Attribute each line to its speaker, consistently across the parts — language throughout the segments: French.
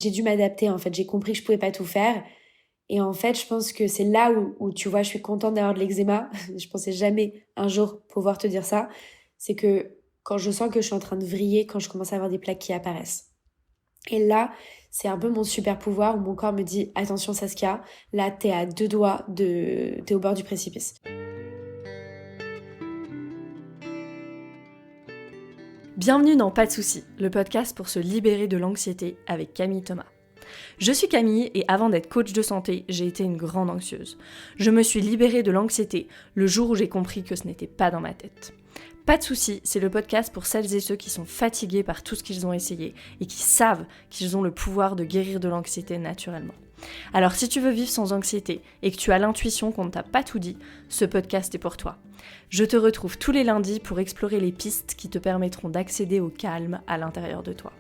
Speaker 1: J'ai dû m'adapter, en fait. J'ai compris que je pouvais pas tout faire. Et en fait, je pense que c'est là où tu vois, je suis contente d'avoir de l'eczéma. Je pensais jamais un jour pouvoir te dire ça. C'est que quand je sens que je suis en train de vriller, quand je commence à avoir des plaques qui apparaissent. Et là, c'est un peu mon super pouvoir où mon corps me dit, attention Saskia, là, t'es à 2 doigts t'es au bord du précipice.
Speaker 2: Bienvenue dans Pas de soucis, le podcast pour se libérer de l'anxiété avec Camille Thomas. Je suis Camille et avant d'être coach de santé, j'ai été une grande anxieuse. Je me suis libérée de l'anxiété le jour où j'ai compris que ce n'était pas dans ma tête. Pas de soucis, c'est le podcast pour celles et ceux qui sont fatigués par tout ce qu'ils ont essayé et qui savent qu'ils ont le pouvoir de guérir de l'anxiété naturellement. Alors si tu veux vivre sans anxiété et que tu as l'intuition qu'on ne t'a pas tout dit, ce podcast est pour toi. Je te retrouve tous les lundis pour explorer les pistes qui te permettront d'accéder au calme à l'intérieur de toi.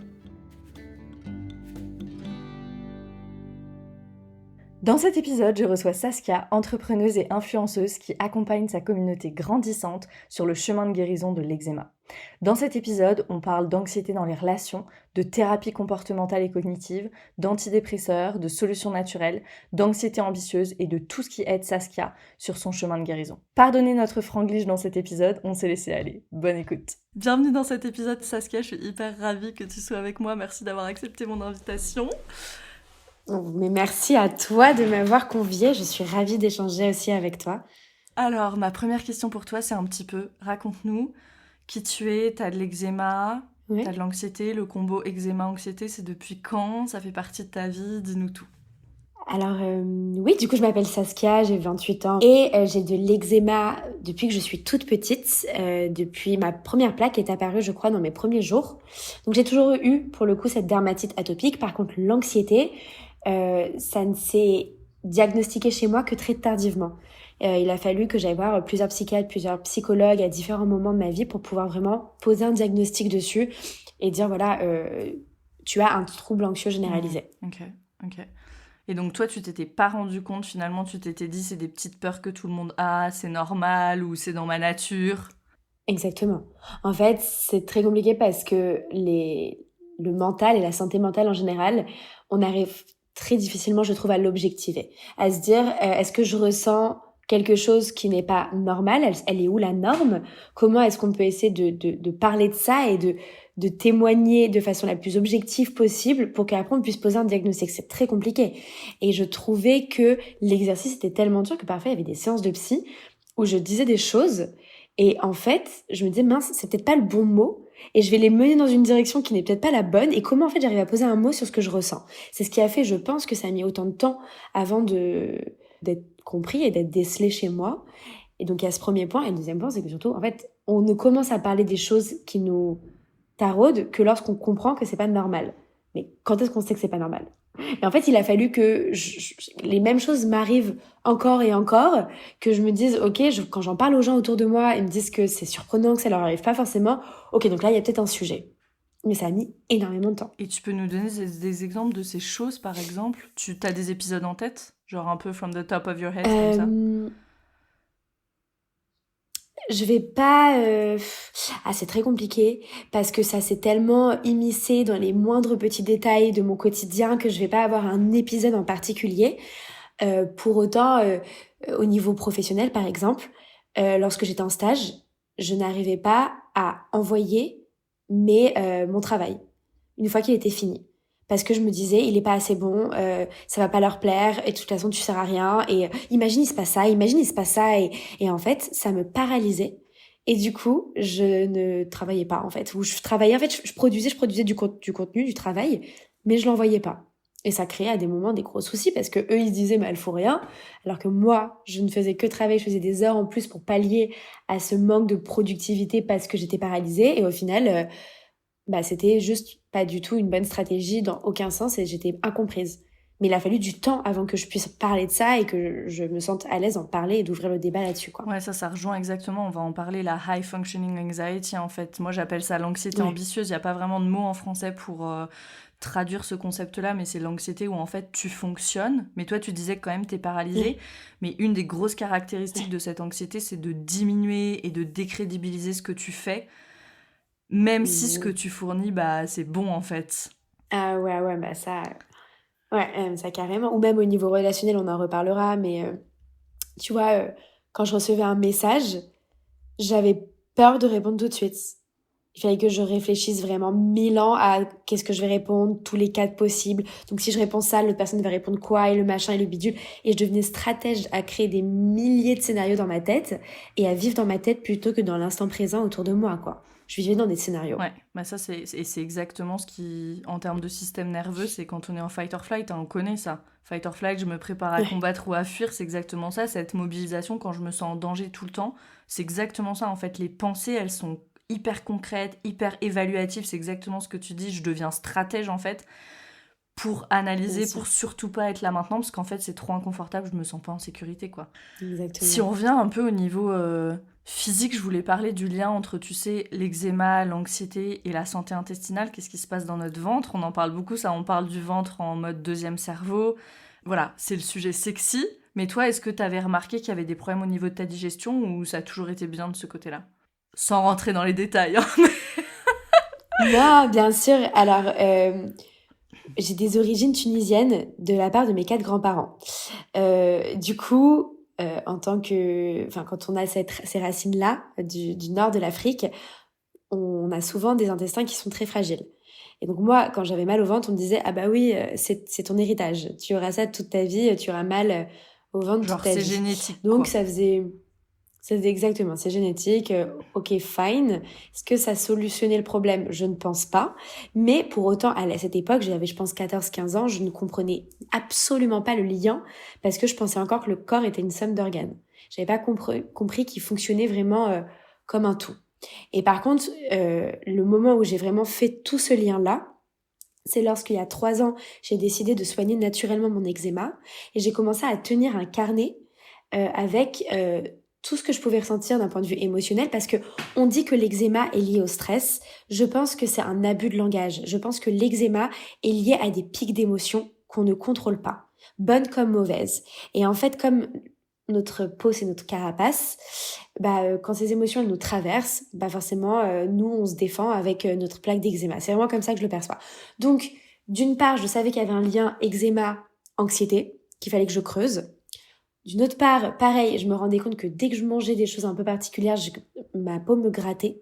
Speaker 2: Dans cet épisode, je reçois Saskia, entrepreneuse et influenceuse qui accompagne sa communauté grandissante sur le chemin de guérison de l'eczéma. Dans cet épisode, on parle d'anxiété dans les relations, de thérapie comportementale et cognitive, d'antidépresseurs, de solutions naturelles, d'anxiété ambitieuse et de tout ce qui aide Saskia sur son chemin de guérison. Pardonnez notre franglish dans cet épisode, on s'est laissé aller. Bonne écoute. Bienvenue dans cet épisode Saskia, je suis hyper ravie que tu sois avec moi, merci d'avoir accepté mon invitation.
Speaker 1: Mais merci à toi de m'avoir conviée. Je suis ravie d'échanger aussi avec toi.
Speaker 2: Alors, ma première question pour toi, c'est un petit peu, raconte-nous qui tu es, t'as de l'eczéma,
Speaker 1: Oui.
Speaker 2: t'as de l'anxiété, le combo eczéma-anxiété, c'est depuis quand? Ça fait partie de ta vie? Dis-nous tout.
Speaker 1: Alors oui, du coup, je m'appelle Saskia, j'ai 28 ans et j'ai de l'eczéma depuis que je suis toute petite. Depuis ma première plaque est apparue, je crois, dans mes premiers jours. Donc j'ai toujours eu, pour le coup, cette dermatite atopique. Par contre, l'anxiété, ça ne s'est diagnostiqué chez moi que très tardivement. Il a fallu que j'aille voir plusieurs psychiatres, plusieurs psychologues à différents moments de ma vie pour pouvoir vraiment poser un diagnostic dessus et dire, voilà, tu as un trouble anxieux généralisé.
Speaker 2: Ok. Et donc toi, tu t'étais pas rendu compte, finalement, tu t'étais dit, c'est des petites peurs que tout le monde a, c'est normal, ou c'est dans ma nature.
Speaker 1: Exactement. En fait, c'est très compliqué parce que le mental et la santé mentale en général, on arrive très difficilement, je trouve, à l'objectiver. À se dire, est-ce que je ressens quelque chose qui n'est pas normal? Elle est où la norme? Comment est-ce qu'on peut essayer de parler de ça et de témoigner de façon la plus objective possible pour qu'après on puisse poser un diagnostic? C'est très compliqué. Et je trouvais que l'exercice était tellement dur que parfois il y avait des séances de psy où je disais des choses et en fait, je me disais, mince, c'est peut-être pas le bon mot, et je vais les mener dans une direction qui n'est peut-être pas la bonne, et comment en fait j'arrive à poser un mot sur ce que je ressens. C'est ce qui a fait, je pense, que ça a mis autant de temps avant d'être compris et d'être décelé chez moi. Et donc il y a ce premier point, et le deuxième point, c'est que surtout, en fait, on ne commence à parler des choses qui nous taraudent que lorsqu'on comprend que c'est pas normal. Mais quand est-ce qu'on sait que c'est pas normal? Et en fait, il a fallu que les mêmes choses m'arrivent encore et encore, que je me dise, ok, quand j'en parle aux gens autour de moi, ils me disent que c'est surprenant, que ça leur arrive pas forcément. Ok, donc là, il y a peut-être un sujet. Mais ça a mis énormément de temps.
Speaker 2: Et tu peux nous donner des exemples de ces choses, par exemple? Tu as des épisodes en tête? Genre un peu from the top of your head, comme ça?
Speaker 1: Euh, je vais pas... Ah, c'est très compliqué parce que ça s'est tellement immiscé dans les moindres petits détails de mon quotidien que je vais pas avoir un épisode en particulier. Pour autant, au niveau professionnel, par exemple, lorsque j'étais en stage, je n'arrivais pas à envoyer mon travail une fois qu'il était fini. Parce que je me disais, il est pas assez bon, ça va pas leur plaire, et de toute façon, tu sers à rien, et imagine, il se passe ça, imagine, il se passe ça, et en fait, ça me paralysait. Et du coup, je ne travaillais pas, en fait. Ou je travaillais, en fait, je produisais du contenu, du travail, mais je l'envoyais pas. Et ça créait à des moments des gros soucis parce que eux, ils se disaient, mais elle fout rien. Alors que moi, je ne faisais que travailler, je faisais des heures en plus pour pallier à ce manque de productivité parce que j'étais paralysée. Et au final, c'était juste pas du tout une bonne stratégie dans aucun sens et j'étais incomprise. Mais il a fallu du temps avant que je puisse parler de ça et que je me sente à l'aise d'en parler et d'ouvrir le débat là-dessus, quoi.
Speaker 2: Ouais, ça rejoint exactement, on va en parler, la high functioning anxiety, en fait. Moi, j'appelle ça l'anxiété
Speaker 1: Ouais.
Speaker 2: ambitieuse. Il n'y a pas vraiment de mot en français pour traduire ce concept-là, mais c'est l'anxiété où, en fait, tu fonctionnes. Mais toi, tu disais que quand même, t'es paralysé. Mais une des grosses caractéristiques de cette anxiété, c'est de diminuer et de décrédibiliser ce que tu fais, même si ce que tu fournis, bah, c'est bon, en fait.
Speaker 1: Ah ouais, ça... Ouais, ça carrément. Ou même au niveau relationnel, on en reparlera, mais tu vois, quand je recevais un message, j'avais peur de répondre tout de suite. Il fallait que je réfléchisse vraiment 1000 ans à qu'est-ce que je vais répondre, tous les cas possibles. Donc si je réponds ça, l'autre personne va répondre quoi, et le machin, et le bidule. Et je devenais stratège à créer des milliers de scénarios dans ma tête, et à vivre dans ma tête plutôt que dans l'instant présent autour de moi, quoi. Je vivais dans des scénarios.
Speaker 2: Ouais, bah ça c'est exactement ce qui, en termes de système nerveux, c'est quand on est en fight or flight, hein, on connaît ça. Fight or flight, je me prépare à
Speaker 1: Ouais,
Speaker 2: combattre ou à fuir, c'est exactement ça. Cette mobilisation, quand je me sens en danger tout le temps, c'est exactement ça. En fait, les pensées, elles sont hyper concrètes, hyper évaluatives, c'est exactement ce que tu dis. Je deviens stratège en fait pour
Speaker 1: bien
Speaker 2: analyser,
Speaker 1: sûr.
Speaker 2: pour surtout pas être là maintenant, parce qu'en fait c'est trop inconfortable, je me sens pas en sécurité quoi. Si
Speaker 1: Exactement.
Speaker 2: on revient un peu au niveau physique, je voulais parler du lien entre, tu sais, l'eczéma, l'anxiété et la santé intestinale. Qu'est-ce qui se passe dans notre ventre? On en parle beaucoup, ça, on parle du ventre en mode deuxième cerveau. Voilà, c'est le sujet sexy. Mais toi, est-ce que tu avais remarqué qu'il y avait des problèmes au niveau de ta digestion ou ça a toujours été bien de ce côté-là? Sans rentrer dans les détails, hein.
Speaker 1: Non, bien sûr. Alors, j'ai des origines tunisiennes de la part de mes 4 grands-parents. Du coup, enfin, quand on a ces racines-là du nord de l'Afrique, on a souvent des intestins qui sont très fragiles. Et donc moi, quand j'avais mal au ventre, on me disait ah bah oui, c'est ton héritage. Tu auras ça toute ta vie, tu auras mal au ventre toute
Speaker 2: Genre,
Speaker 1: ta
Speaker 2: c'est
Speaker 1: vie.
Speaker 2: génétique,
Speaker 1: Donc
Speaker 2: quoi.
Speaker 1: ça faisait exactement, c'est génétique. Ok, fine. Est-ce que ça solutionnait le problème? Je ne pense pas. Mais pour autant, à cette époque, j'avais, je pense, 14-15 ans, je ne comprenais absolument pas le lien parce que je pensais encore que le corps était une somme d'organes. J'avais pas compris qu'il fonctionnait vraiment comme un tout. Et par contre, le moment où j'ai vraiment fait tout ce lien-là, c'est lorsqu'il y a 3 ans, j'ai décidé de soigner naturellement mon eczéma et j'ai commencé à tenir un carnet avec tout ce que je pouvais ressentir d'un point de vue émotionnel parce que on dit que l'eczéma est lié au stress. Je pense que c'est un abus de langage. Je pense que l'eczéma est lié à des pics d'émotions qu'on ne contrôle pas, bonnes comme mauvaises. Et en fait, comme notre peau, c'est notre carapace, bah, quand ces émotions elles nous traversent, bah forcément, nous, on se défend avec notre plaque d'eczéma. C'est vraiment comme ça que je le perçois. Donc, d'une part, je savais qu'il y avait un lien eczéma-anxiété, qu'il fallait que je creuse. D'une autre part, pareil, je me rendais compte que dès que je mangeais des choses un peu particulières, ma peau me grattait.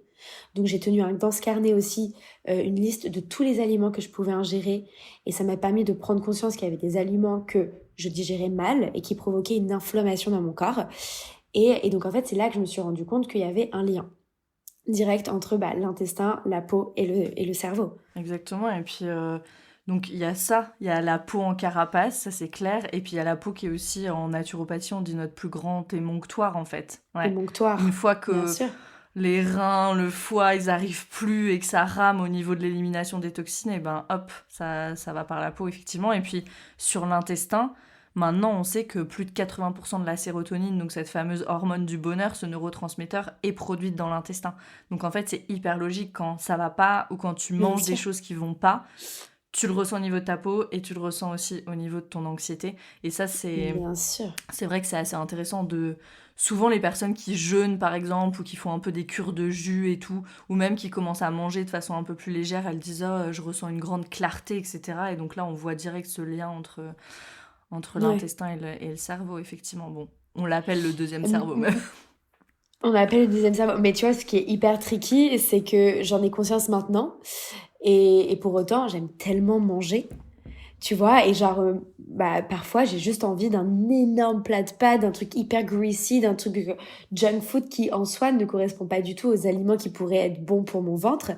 Speaker 1: Donc j'ai tenu dans ce carnet aussi une liste de tous les aliments que je pouvais ingérer et ça m'a permis de prendre conscience qu'il y avait des aliments que je digérais mal et qui provoquaient une inflammation dans mon corps. Et donc en fait c'est là que je me suis rendu compte qu'il y avait un lien direct entre l'intestin, la peau et le cerveau.
Speaker 2: Exactement, et puis donc il y a ça, il y a la peau en carapace, ça c'est clair, et puis il y a la peau qui est aussi en naturopathie, on dit notre plus grand émonctoire en fait. Ouais. Une
Speaker 1: Émonctoire,
Speaker 2: fois
Speaker 1: bien
Speaker 2: que
Speaker 1: sûr.
Speaker 2: les reins, le foie, ils arrivent plus et que ça rame au niveau de l'élimination des toxines, et ben hop, ça va par la peau effectivement. Et puis sur l'intestin, maintenant on sait que plus de 80% de la sérotonine, donc cette fameuse hormone du bonheur, ce neurotransmetteur, est produite dans l'intestin. Donc en fait c'est hyper logique quand ça va pas ou quand tu
Speaker 1: Bien
Speaker 2: manges des
Speaker 1: sûr.
Speaker 2: choses qui vont pas, tu le ressens au niveau de ta peau et tu le ressens aussi au niveau de ton anxiété. Et ça,
Speaker 1: Bien sûr.
Speaker 2: c'est vrai que c'est assez intéressant de... Souvent, les personnes qui jeûnent, par exemple, ou qui font un peu des cures de jus et tout, ou même qui commencent à manger de façon un peu plus légère, elles disent « Oh, je ressens une grande clarté, etc. » Et donc là, on voit direct ce lien entre
Speaker 1: Ouais.
Speaker 2: l'intestin et le cerveau, effectivement. Bon, on l'appelle le deuxième cerveau, même.
Speaker 1: On appelle le deuxième cerveau. Mais tu vois, ce qui est hyper tricky, c'est que j'en ai conscience maintenant. Et pour autant, j'aime tellement manger. Tu vois, et genre, parfois, j'ai juste envie d'un énorme plat de pâtes, d'un truc hyper greasy, d'un truc junk food qui, en soi, ne correspond pas du tout aux aliments qui pourraient être bons pour mon ventre.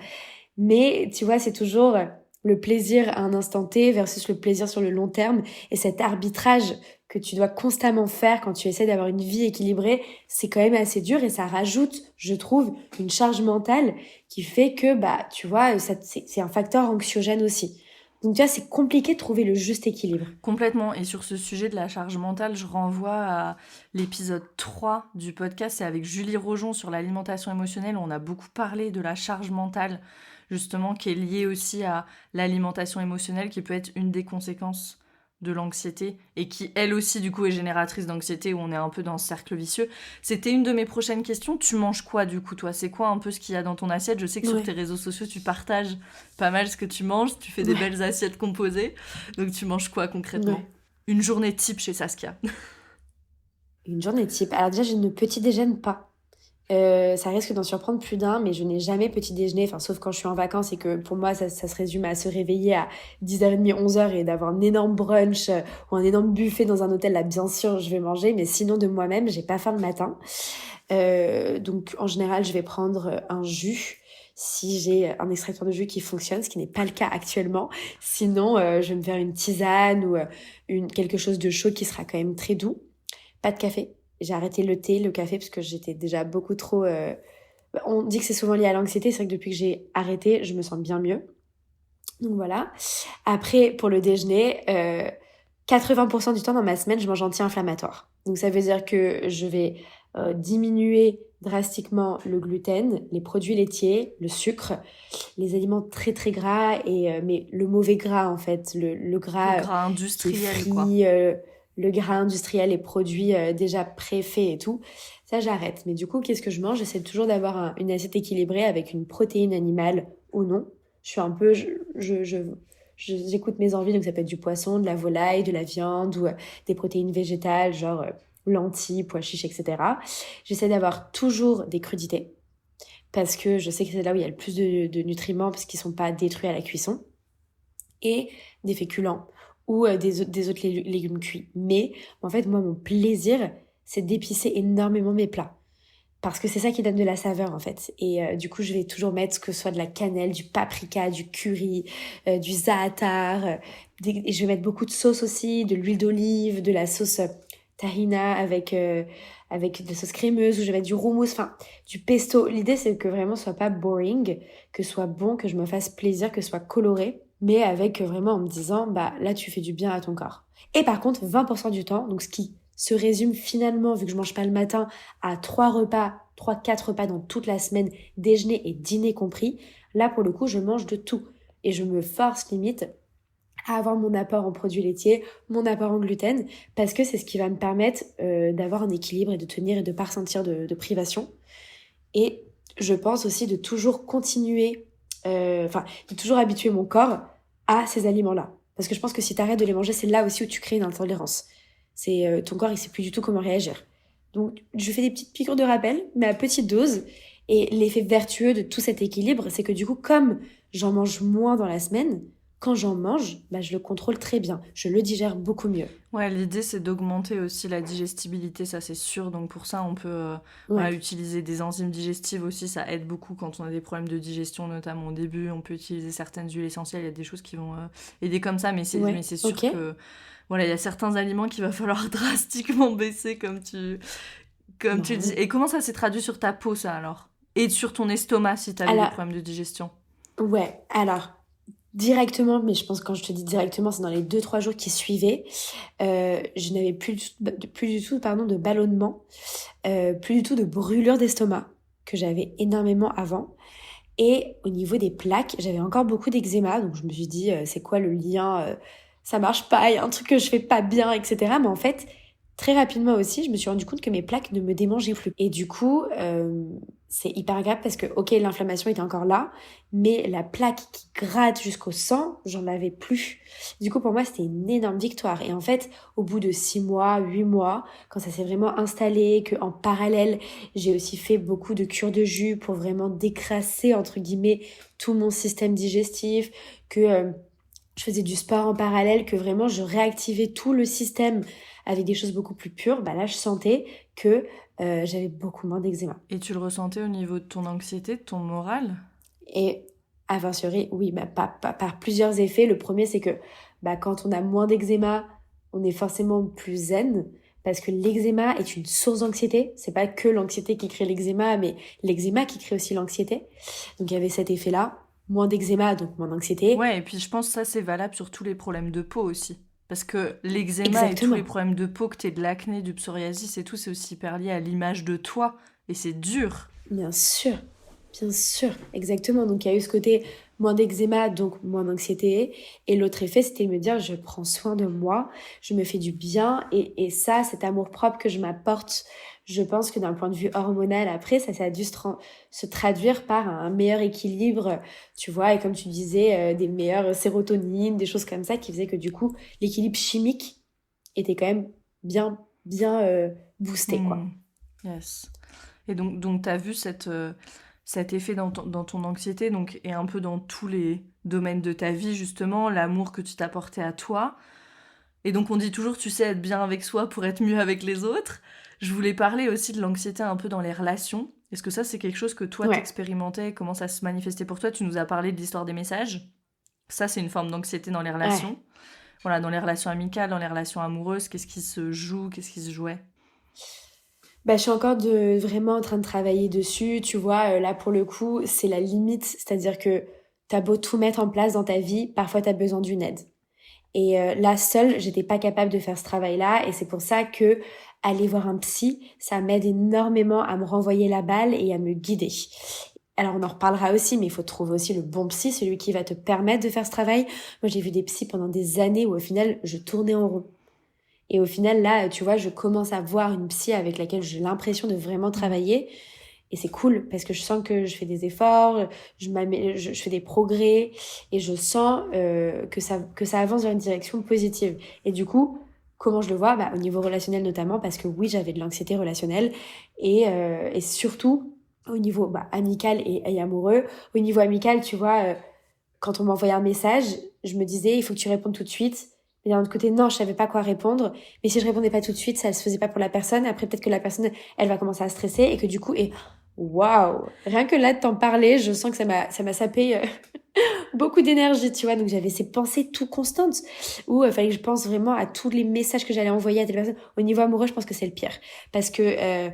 Speaker 1: Mais, tu vois, c'est toujours le plaisir à un instant T versus le plaisir sur le long terme. Et cet arbitrage que tu dois constamment faire quand tu essaies d'avoir une vie équilibrée, c'est quand même assez dur et ça rajoute, je trouve, une charge mentale qui fait que, tu vois, c'est un facteur anxiogène aussi. Donc, tu vois, c'est compliqué de trouver le juste équilibre.
Speaker 2: Complètement. Et sur ce sujet de la charge mentale, je renvoie à l'épisode 3 du podcast. C'est avec Julie Rojon sur l'alimentation émotionnelle. On a beaucoup parlé de la charge mentale, justement, qui est liée aussi à l'alimentation émotionnelle, qui peut être une des conséquences de l'anxiété et qui, elle aussi, du coup, est génératrice d'anxiété, où on est un peu dans ce cercle vicieux. C'était une de mes prochaines questions. Tu manges quoi, du coup, toi ? C'est quoi un peu ce qu'il y a dans ton assiette ? Je sais que sur tes réseaux sociaux, tu partages pas mal ce que tu manges. Tu fais des belles assiettes composées. Donc, tu manges quoi, concrètement ? Une journée type chez Saskia.
Speaker 1: Une journée type. Alors déjà, je ne petit déjeune pas. Ça risque d'en surprendre plus d'un, mais je n'ai jamais petit déjeuner, enfin sauf quand je suis en vacances et que pour moi ça se résume à se réveiller à 10h30, 11h et d'avoir un énorme brunch ou un énorme buffet dans un hôtel. Là bien sûr je vais manger, mais sinon de moi-même j'ai pas faim le matin. Donc en général je vais prendre un jus si j'ai un extracteur de jus qui fonctionne, ce qui n'est pas le cas actuellement. Sinon je vais me faire une tisane ou quelque chose de chaud qui sera quand même très doux. Pas de café. J'ai arrêté le thé, le café, parce que j'étais déjà beaucoup trop... On dit que c'est souvent lié à l'anxiété. C'est vrai que depuis que j'ai arrêté, je me sens bien mieux. Donc voilà. Après, pour le déjeuner, 80% du temps dans ma semaine, je mange anti-inflammatoire. Donc ça veut dire que je vais diminuer drastiquement le gluten, les produits laitiers, le sucre, les aliments très très gras, mais le mauvais gras en fait, le gras
Speaker 2: industriel,
Speaker 1: frit,
Speaker 2: quoi.
Speaker 1: Le gras industriel, les produits déjà préfaits et tout, ça j'arrête. Mais du coup, qu'est-ce que je mange ? J'essaie toujours d'avoir une assiette équilibrée avec une protéine animale ou non. Je suis un peu... J'écoute mes envies, donc ça peut être du poisson, de la volaille, de la viande ou des protéines végétales, genre lentilles, pois chiches, etc. J'essaie d'avoir toujours des crudités parce que je sais que c'est là où il y a le plus de nutriments parce qu'ils ne sont pas détruits à la cuisson. Et des féculents ou des autres légumes cuits. Mais en fait, moi, mon plaisir, c'est d'épicer énormément mes plats. Parce que c'est ça qui donne de la saveur, en fait. Et du coup, je vais toujours mettre que ce soit de la cannelle, du paprika, du curry, du za'atar. Et je vais mettre beaucoup de sauce aussi, de l'huile d'olive, de la sauce tahina avec de la sauce crémeuse, où je vais mettre du houmous, enfin, du pesto. L'idée, c'est que vraiment, ce soit pas boring, que ce soit bon, que je me fasse plaisir, que ce soit coloré, mais avec vraiment en me disant, bah là, tu fais du bien à ton corps. Et par contre, 20% du temps, donc ce qui se résume finalement, vu que je mange pas le matin, à 3-4 repas dans toute la semaine, déjeuner et dîner compris, là, pour le coup, je mange de tout. Et je me force limite à avoir mon apport en produits laitiers, mon apport en gluten, parce que c'est ce qui va me permettre d'avoir un équilibre et de tenir et de ne pas ressentir de privation. Et je pense aussi de toujours continuer, de toujours habituer mon corps à ces aliments-là. Parce que je pense que si tu arrêtes de les manger, c'est là aussi où tu crées une intolérance. C'est ton corps, il sait plus du tout comment réagir. Donc, je fais des petites piqûres de rappel, mais à petite dose. Et l'effet vertueux de tout cet équilibre, c'est que du coup, comme j'en mange moins dans la semaine, quand j'en mange, bah, je le contrôle très bien. Je le digère beaucoup mieux.
Speaker 2: Ouais, l'idée, c'est d'augmenter aussi la digestibilité, ça c'est sûr. Donc pour ça, on peut utiliser des enzymes digestives aussi. Ça aide beaucoup quand on a des problèmes de digestion, notamment au début. On peut utiliser certaines huiles essentielles. Il y a des choses qui vont aider comme ça. Mais c'est sûr que voilà, il y a certains aliments qu'il va falloir drastiquement baisser, comme tu dis. Et comment ça s'est traduit sur ta peau, ça, alors ? Et sur ton estomac, si tu avais des problèmes de digestion ?
Speaker 1: Ouais, alors... Directement, mais je pense que quand je te dis directement, c'est dans les 2-3 jours qui suivaient, je n'avais plus du tout de ballonnement, plus du tout de brûlure d'estomac, que j'avais énormément avant. Et au niveau des plaques, j'avais encore beaucoup d'eczéma, donc je me suis dit, c'est quoi le lien ça marche pas, il y a un truc que je fais pas bien, etc. Mais en fait, très rapidement aussi, je me suis rendu compte que mes plaques ne me démangeaient plus. Et du coup, c'est hyper grave parce que, ok, l'inflammation était encore là, mais la plaque qui gratte jusqu'au sang, j'en avais plus. Du coup, pour moi, c'était une énorme victoire. Et en fait, au bout de 6 mois, 8 mois, quand ça s'est vraiment installé, qu'en parallèle, j'ai aussi fait beaucoup de cures de jus pour vraiment décrasser, entre guillemets, tout mon système digestif, que je faisais du sport en parallèle, que vraiment je réactivais tout le système avec des choses beaucoup plus pures, bah là, je sentais que j'avais beaucoup moins d'eczéma.
Speaker 2: Et tu le ressentais au niveau de ton anxiété, de ton moral ?
Speaker 1: Et a fortiori, oui, bah, par plusieurs effets. Le premier, c'est que bah, quand on a moins d'eczéma, on est forcément plus zen, parce que l'eczéma est une source d'anxiété. C'est pas que l'anxiété qui crée l'eczéma, mais l'eczéma qui crée aussi l'anxiété. Donc il y avait cet effet-là. Moins d'eczéma, donc moins d'anxiété.
Speaker 2: Ouais, et puis je pense que ça, c'est valable sur tous les problèmes de peau aussi. Parce que l'eczéma et tous les problèmes de peau, que t'aies de l'acné, du psoriasis et tout, c'est aussi hyper lié à l'image de toi. Et c'est dur.
Speaker 1: Bien sûr. Bien sûr, exactement. Donc, il y a eu ce côté moins d'eczéma, donc moins d'anxiété. Et l'autre effet, c'était de me dire, je prends soin de moi, je me fais du bien. Et ça, cet amour-propre que je m'apporte, je pense que d'un point de vue hormonal, après, ça a dû se traduire par un meilleur équilibre, tu vois. Et comme tu disais, des meilleures sérotonines, des choses comme ça, qui faisaient que du coup, l'équilibre chimique était quand même bien boosté,
Speaker 2: Hmm.
Speaker 1: quoi.
Speaker 2: Yes. Et donc tu as vu cet effet dans ton anxiété, donc, et un peu dans tous les domaines de ta vie, justement, l'amour que tu t'apportais à toi. Et donc on dit toujours, tu sais, être bien avec soi pour être mieux avec les autres. Je voulais parler aussi de l'anxiété un peu dans les relations. Est-ce que ça, c'est quelque chose que toi,
Speaker 1: Ouais,
Speaker 2: t'expérimentais? Comment ça se manifestait pour toi? Tu nous as parlé de l'histoire des messages. Ça, c'est une forme d'anxiété dans les
Speaker 1: ouais.
Speaker 2: relations. Voilà, dans les relations amicales, dans les relations amoureuses, qu'est-ce qui se joue, qu'est-ce qui se jouait?
Speaker 1: Bah, je suis encore vraiment en train de travailler dessus, tu vois. Là, pour le coup, c'est la limite. C'est-à-dire que t'as beau tout mettre en place dans ta vie, parfois t'as besoin d'une aide. Et là, seule, j'étais pas capable de faire ce travail-là. Et c'est pour ça que aller voir un psy, ça m'aide énormément à me renvoyer la balle et à me guider. Alors, on en reparlera aussi, mais il faut trouver aussi le bon psy, celui qui va te permettre de faire ce travail. Moi, j'ai vu des psys pendant des années où au final, je tournais en rond. Et au final, là, tu vois, je commence à voir une psy avec laquelle j'ai l'impression de vraiment
Speaker 2: Mm.
Speaker 1: travailler. Et c'est cool parce que je sens que je fais des efforts, je fais des progrès et je sens que ça avance dans une direction positive. Et du coup, comment je le vois? Bah, au niveau relationnel notamment, parce que oui, j'avais de l'anxiété relationnelle et surtout au niveau amical et amoureux. Au niveau amical, tu vois, quand on m'envoyait un message, je me disais, il faut que tu répondes tout de suite. Mais d'un autre côté, non, je savais pas quoi répondre. Mais si je répondais pas tout de suite, ça se faisait pas pour la personne. Après, peut-être que la personne, elle va commencer à stresser et que du coup, waouh! Rien que là, de t'en parler, je sens que ça m'a sapé beaucoup d'énergie, tu vois. Donc, j'avais ces pensées tout constantes où il fallait que je pense vraiment à tous les messages que j'allais envoyer à telle personne. Au niveau amoureux, je pense que c'est le pire. Parce que,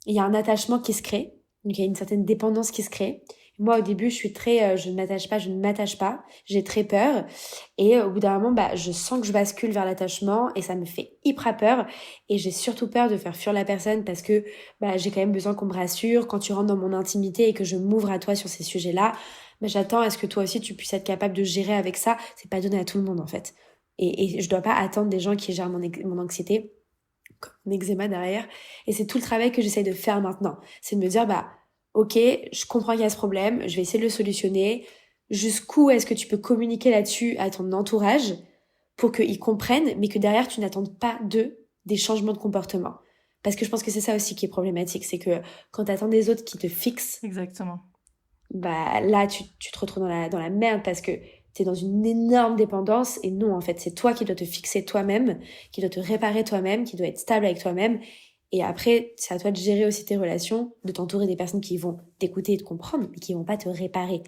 Speaker 1: il y a un attachement qui se crée. Donc, il y a une certaine dépendance qui se crée. Moi, au début, je suis très, je ne m'attache pas. J'ai très peur. Et au bout d'un moment, bah, je sens que je bascule vers l'attachement et ça me fait hyper peur. Et j'ai surtout peur de faire fuir la personne parce que, bah, j'ai quand même besoin qu'on me rassure. Quand tu rentres dans mon intimité et que je m'ouvre à toi sur ces sujets-là, bah, j'attends à ce que toi aussi tu puisses être capable de gérer avec ça. C'est pas donné à tout le monde, en fait. Et je dois pas attendre des gens qui gèrent mon anxiété, comme mon eczéma derrière. Et c'est tout le travail que j'essaie de faire maintenant. C'est de me dire, bah, ok, je comprends qu'il y a ce problème, je vais essayer de le solutionner. Jusqu'où est-ce que tu peux communiquer là-dessus à ton entourage pour qu'ils comprennent, mais que derrière, tu n'attendes pas d'eux des changements de comportement. Parce que je pense que c'est ça aussi qui est problématique, c'est que quand tu attends des autres qui te fixent,
Speaker 2: Exactement.
Speaker 1: bah là, tu te retrouves dans la merde parce que tu es dans une énorme dépendance. Et non, en fait, c'est toi qui dois te fixer toi-même, qui dois te réparer toi-même, qui dois être stable avec toi-même. Et après, c'est à toi de gérer aussi tes relations, de t'entourer des personnes qui vont t'écouter et te comprendre, mais qui vont pas te réparer.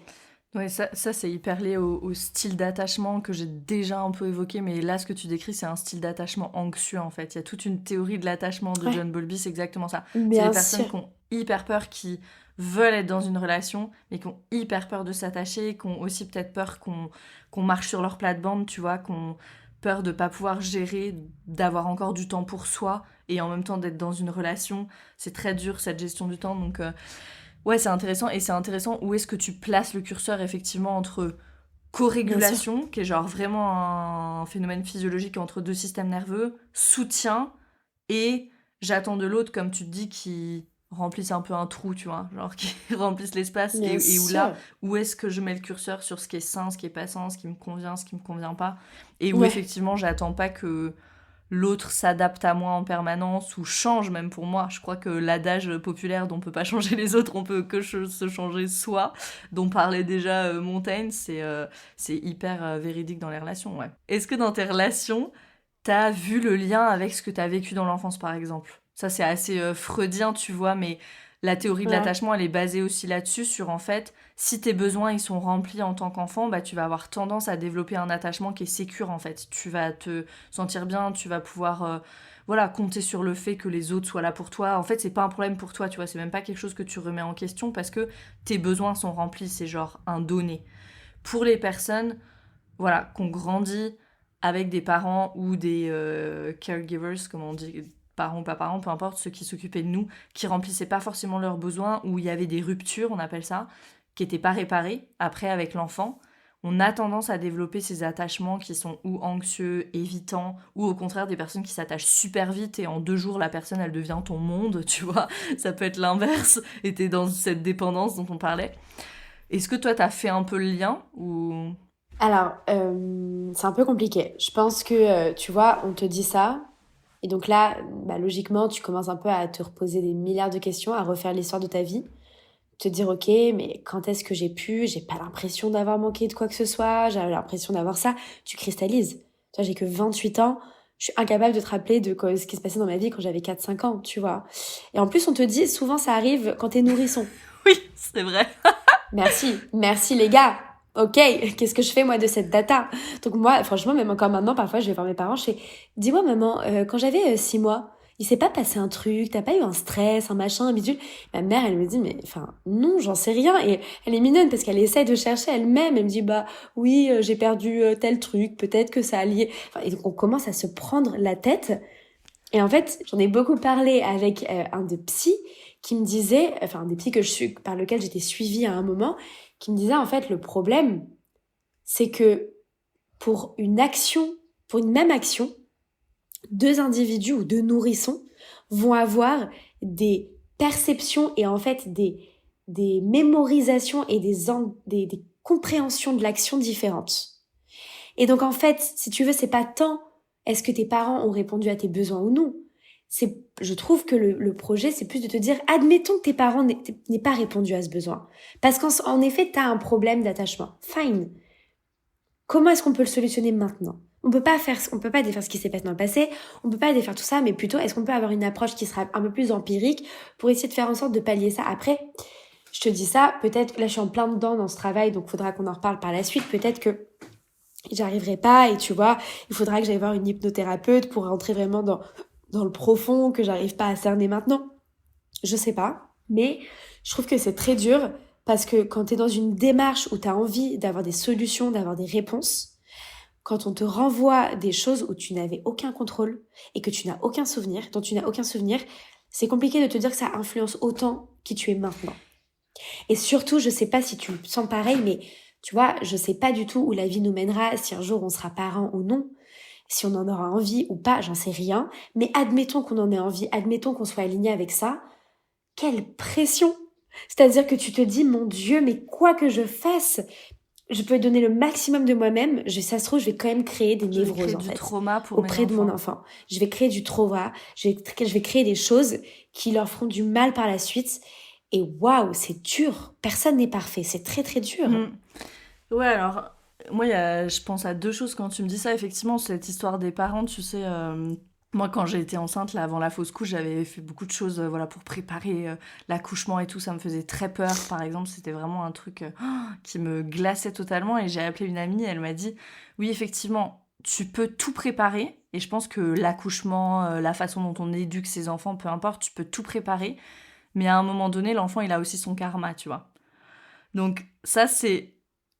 Speaker 2: Ouais, ça c'est hyper lié au style d'attachement que j'ai déjà un peu évoqué, mais là, ce que tu décris, c'est un style d'attachement anxieux, en fait. Il y a toute une théorie de l'attachement de
Speaker 1: Ouais,
Speaker 2: John Bowlby, c'est exactement ça. C'est les
Speaker 1: bien
Speaker 2: personnes
Speaker 1: sûr.
Speaker 2: qui ont hyper peur, qui veulent être dans une relation, mais qui ont hyper peur de s'attacher, qui ont aussi peut-être peur qu'on marche sur leur plate-bande, tu vois, qui ont peur de pas pouvoir gérer, d'avoir encore du temps pour soi, et en même temps d'être dans une relation. C'est très dur, cette gestion du temps, donc... Ouais, c'est intéressant, et c'est intéressant où est-ce que tu places le curseur effectivement entre
Speaker 1: Bien sûr.
Speaker 2: co-régulation, qui est genre vraiment un phénomène physiologique entre deux systèmes nerveux, soutien, et j'attends de l'autre, comme tu te dis, qui remplisse un peu un trou, tu vois, genre qui remplisse l'espace,
Speaker 1: Bien
Speaker 2: et où là,
Speaker 1: sûr.
Speaker 2: où est-ce que je mets le curseur sur ce qui est sain, ce qui est pas sain, ce qui me convient, ce qui me convient pas, et où
Speaker 1: Ouais,
Speaker 2: effectivement j'attends pas que l'autre s'adapte à moi en permanence ou change même pour moi. Je crois que l'adage populaire dont on peut pas changer les autres, on peut que se changer soi, dont parlait déjà Montaigne, c'est hyper véridique dans les relations, ouais. Est-ce que dans tes relations, t'as vu le lien avec ce que t'as vécu dans l'enfance, par exemple? Ça, c'est assez freudien, tu vois, mais la théorie de
Speaker 1: ouais.
Speaker 2: l'attachement, elle est basée aussi là-dessus, sur en fait, si tes besoins ils sont remplis en tant qu'enfant, bah tu vas avoir tendance à développer un attachement qui est sécure en fait. Tu vas te sentir bien, tu vas pouvoir voilà, compter sur le fait que les autres soient là pour toi. En fait, c'est pas un problème pour toi, tu vois, c'est même pas quelque chose que tu remets en question parce que tes besoins sont remplis, c'est genre un donné. Pour les personnes voilà, qu'on grandit avec des parents ou des caregivers, comme on dit, parents ou pas parents, peu importe, ceux qui s'occupaient de nous, qui remplissaient pas forcément leurs besoins, où il y avait des ruptures, on appelle ça, qui n'étaient pas réparées. Après, avec l'enfant, on a tendance à développer ces attachements qui sont ou anxieux, évitants, ou au contraire des personnes qui s'attachent super vite et en 2 jours, la personne, elle devient ton monde, tu vois. Ça peut être l'inverse, et t'es dans cette dépendance dont on parlait. Est-ce que toi, t'as fait un peu le lien ou...
Speaker 1: Alors, c'est un peu compliqué. Je pense que, tu vois, on te dit ça, et donc là, bah, logiquement, tu commences un peu à te reposer des milliards de questions, à refaire l'histoire de ta vie, te dire, ok, mais quand est-ce que j'ai pas l'impression d'avoir manqué de quoi que ce soit, j'ai l'impression d'avoir ça, tu cristallises. Tu vois, j'ai que 28 ans, je suis incapable de te rappeler ce qui se passait dans ma vie quand j'avais 4-5 ans, tu vois. Et en plus, on te dit, souvent, ça arrive quand t'es nourrisson.
Speaker 2: Oui, c'est vrai.
Speaker 1: Merci les gars. Ok, qu'est-ce que je fais moi de cette data? Donc moi, franchement, même encore maintenant, parfois, je vais voir mes parents, je fais, dis-moi maman, quand j'avais 6 mois, il s'est pas passé un truc, t'as pas eu un stress, un machin, un bidule? Ma mère, elle me dit, mais enfin, non, j'en sais rien. Et elle est mignonne parce qu'elle essaie de chercher elle-même. Elle me dit, bah oui, j'ai perdu tel truc, peut-être que ça a lié. Enfin, et donc on commence à se prendre la tête. Et en fait, j'en ai beaucoup parlé avec un de psy qui me disait, enfin un des psys par lequel j'étais suivie à un moment, qui me disait en fait le problème, c'est que pour une action, pour une même action, 2 individus ou 2 nourrissons vont avoir des perceptions et en fait des mémorisations et des compréhensions de l'action différentes. Et donc en fait, si tu veux, c'est pas tant est-ce que tes parents ont répondu à tes besoins ou non. Je trouve que le projet, c'est plus de te dire, admettons que tes parents n'aient pas répondu à ce besoin. Parce qu'en effet, t'as un problème d'attachement. Fine. Comment est-ce qu'on peut le solutionner maintenant? On peut pas défaire ce qui s'est passé dans le passé, on peut pas défaire tout ça, mais plutôt, est-ce qu'on peut avoir une approche qui sera un peu plus empirique pour essayer de faire en sorte de pallier ça? Après, je te dis ça, peut-être, là, je suis en plein dedans dans ce travail, donc faudra qu'on en reparle par la suite. Peut-être que j'arriverai pas et tu vois, il faudra que j'aille voir une hypnothérapeute pour rentrer vraiment dans le profond que j'arrive pas à cerner maintenant. Je sais pas, mais je trouve que c'est très dur parce que quand t'es dans une démarche où t'as envie d'avoir des solutions, d'avoir des réponses, quand on te renvoie des choses où tu n'avais aucun contrôle et que tu n'as aucun souvenir, dont tu n'as aucun souvenir, c'est compliqué de te dire que ça influence autant qui tu es maintenant. Et surtout, je sais pas si tu le sens pareil, mais tu vois, je sais pas du tout où la vie nous mènera, si un jour on sera parent ou non, si on en aura envie ou pas, j'en sais rien. Mais admettons qu'on en ait envie, admettons qu'on soit aligné avec ça. Quelle pression! C'est-à-dire que tu te dis, mon Dieu, mais quoi que je fasse, je peux donner le maximum de moi-même. Ça se trouve, je vais quand même créer des
Speaker 2: Je vais
Speaker 1: névroses
Speaker 2: créer
Speaker 1: en
Speaker 2: du
Speaker 1: fait
Speaker 2: trauma pour mes
Speaker 1: auprès de mon
Speaker 2: enfants.
Speaker 1: enfant. Je vais créer du trauma. Je vais créer des choses qui leur feront du mal par la suite. Et waouh, c'est dur. Personne n'est parfait. C'est très très dur.
Speaker 2: Ouais, alors, moi, je pense à 2 choses quand tu me dis ça. Effectivement, cette histoire des parents, tu sais, moi, quand j'ai été enceinte, là, avant la fausse couche, j'avais fait beaucoup de choses, voilà, pour préparer l'accouchement et tout. Ça me faisait très peur, par exemple. C'était vraiment un truc qui me glaçait totalement. Et j'ai appelé une amie, elle m'a dit, oui, effectivement, tu peux tout préparer. Et je pense que l'accouchement, la façon dont on éduque ses enfants, peu importe, tu peux tout préparer. Mais à un moment donné, l'enfant, il a aussi son karma, tu vois. Donc ça, c'est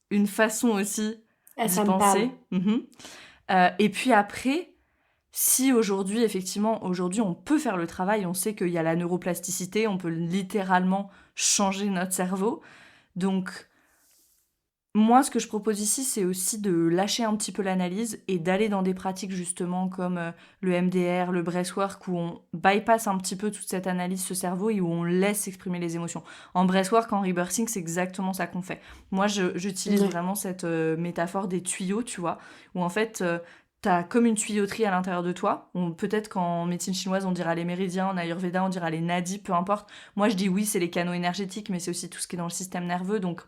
Speaker 2: une façon aussi
Speaker 1: Ah,
Speaker 2: d'y
Speaker 1: ça me parle.
Speaker 2: penser. Et puis après, si aujourd'hui, effectivement, aujourd'hui, on peut faire le travail, on sait qu'il y a la neuroplasticité, on peut littéralement changer notre cerveau. Donc, moi, ce que je propose ici, c'est aussi de lâcher un petit peu l'analyse et d'aller dans des pratiques justement comme le MDR, le breathwork, où on bypass un petit peu toute cette analyse, ce cerveau, et où on laisse exprimer les émotions. En breathwork, en rebirthing, c'est exactement ça qu'on fait. Moi, j'utilise
Speaker 1: Ouais.
Speaker 2: vraiment cette métaphore des tuyaux, tu vois, où en fait, t'as comme une tuyauterie à l'intérieur de toi. Peut-être qu'en médecine chinoise, on dira les méridiens, en Ayurveda, on dira les nadis, peu importe. Moi, je dis oui, c'est les canaux énergétiques, mais c'est aussi tout ce qui est dans le système nerveux, donc...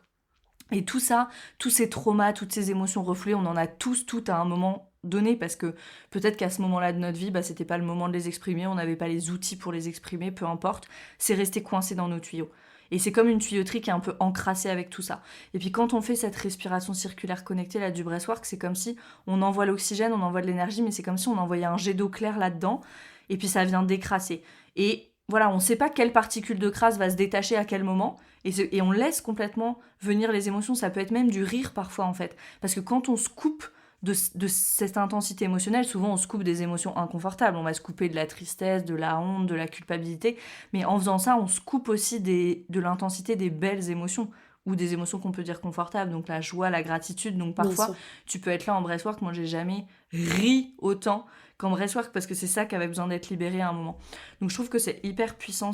Speaker 2: Et tout ça, tous ces traumas, toutes ces émotions refoulées, on en a tous, toutes à un moment donné, parce que peut-être qu'à ce moment-là de notre vie, bah, c'était pas le moment de les exprimer, on n'avait pas les outils pour les exprimer, peu importe, c'est resté coincé dans nos tuyaux. Et c'est comme une tuyauterie qui est un peu encrassée avec tout ça. Et puis quand on fait cette respiration circulaire connectée là du breathwork, c'est comme si on envoie l'oxygène, on envoie de l'énergie, mais c'est comme si on envoyait un jet d'eau claire là-dedans, et puis ça vient décrasser. Et voilà, on ne sait pas quelle particule de crasse va se détacher à quel moment, et on laisse complètement venir les émotions. Ça peut être même du rire parfois en fait. Parce que quand on se coupe de cette intensité émotionnelle, souvent on se coupe des émotions inconfortables, on va se couper de la tristesse, de la honte, de la culpabilité, mais en faisant ça, on se coupe aussi de l'intensité des belles émotions, ou des émotions qu'on peut dire confortables, donc la joie, la gratitude. Donc
Speaker 1: Bien
Speaker 2: parfois,
Speaker 1: sûr.
Speaker 2: tu peux être là en breathwork, moi j'ai jamais ri autant qu'en breathwork, parce que c'est ça qui avait besoin d'être libéré à un moment. Donc je trouve que c'est hyper puissant,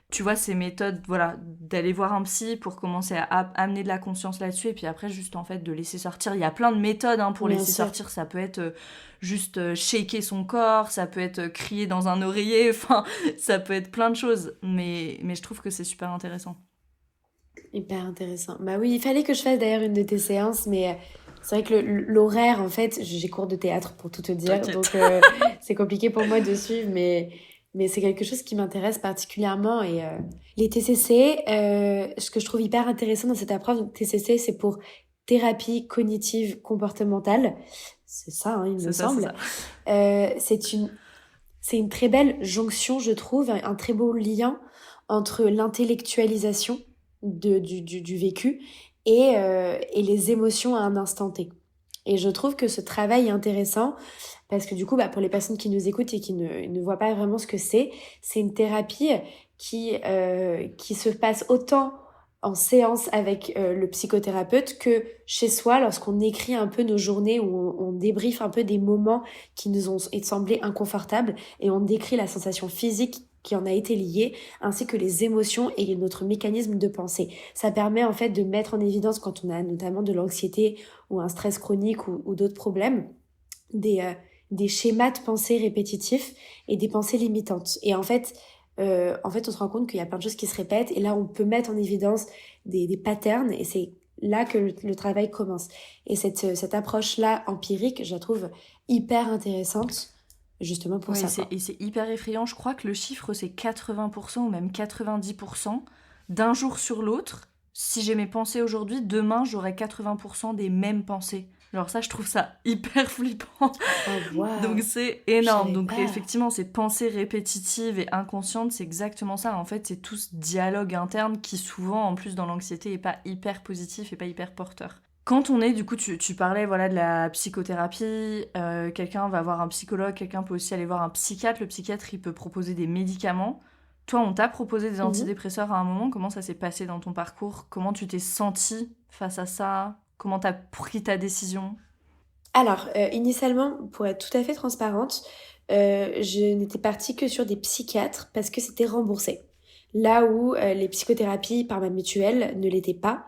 Speaker 2: tu vois, ces méthodes, voilà, d'aller voir un psy pour commencer à amener de la conscience là-dessus, et puis après, juste en fait, de laisser sortir. Il y a plein de méthodes pour
Speaker 1: Bien
Speaker 2: laisser
Speaker 1: sûr.
Speaker 2: sortir. Ça peut être juste shaker son corps, ça peut être crier dans un oreiller, enfin, ça peut être plein de choses. Mais je trouve que c'est super intéressant.
Speaker 1: Hyper intéressant. Bah oui, il fallait que je fasse d'ailleurs une de tes séances, mais c'est vrai que l'horaire, en fait, j'ai cours de théâtre pour tout te dire,
Speaker 2: T'inquiète.
Speaker 1: donc c'est compliqué pour moi de suivre, mais c'est quelque chose qui m'intéresse particulièrement. Et les TCC, ce que je trouve hyper intéressant dans cette approche, donc TCC, c'est pour thérapie cognitive comportementale. C'est ça, hein, il me
Speaker 2: C'est ça, c'est
Speaker 1: semble.
Speaker 2: ça.
Speaker 1: C'est une très belle jonction, je trouve, un très beau lien entre l'intellectualisation du vécu et les émotions à un instant T. Et je trouve que ce travail est intéressant parce que du coup, bah, pour les personnes qui nous écoutent et qui ne voient pas vraiment ce que c'est une thérapie qui se passe autant en séance avec le psychothérapeute que chez soi lorsqu'on écrit un peu nos journées où on débriefe un peu des moments qui nous ont semblé inconfortables et on décrit la sensation physique qui en a été liée, ainsi que les émotions et notre mécanisme de pensée. Ça permet en fait de mettre en évidence quand on a notamment de l'anxiété ou un stress chronique ou d'autres problèmes, des schémas de pensée répétitifs et des pensées limitantes. Et en fait, on se rend compte qu'il y a plein de choses qui se répètent et là, on peut mettre en évidence des patterns et c'est là que le travail commence. Et cette approche-là empirique, je la trouve hyper intéressante justement pour
Speaker 2: Ouais,
Speaker 1: ça, quoi.
Speaker 2: et c'est hyper effrayant. Je crois que le chiffre, c'est 80% ou même 90% d'un jour sur l'autre. Si j'ai mes pensées aujourd'hui, demain, j'aurai 80% des mêmes pensées. Alors ça, je trouve ça hyper flippant.
Speaker 1: Oh,
Speaker 2: Donc
Speaker 1: waouh!
Speaker 2: c'est
Speaker 1: Je
Speaker 2: énorme.
Speaker 1: savais
Speaker 2: Donc
Speaker 1: pas.
Speaker 2: effectivement, ces pensées répétitives et inconscientes, c'est exactement ça. En fait, c'est tout ce dialogue interne qui souvent, en plus dans l'anxiété, est pas hyper positif et pas hyper porteur. Quand on est, du coup, tu parlais voilà, de la psychothérapie, quelqu'un va voir un psychologue, quelqu'un peut aussi aller voir un psychiatre. Le psychiatre, il peut proposer des médicaments. Toi, on t'a proposé des
Speaker 1: Mhm.
Speaker 2: antidépresseurs à un moment. Comment ça s'est passé dans ton parcours? Comment tu t'es sentie face à ça? Comment t'as pris ta décision?
Speaker 1: Alors, initialement, pour être tout à fait transparente, je n'étais partie que sur des psychiatres parce que c'était remboursé. Là où les psychothérapies par ma mutuelle ne l'étaient pas.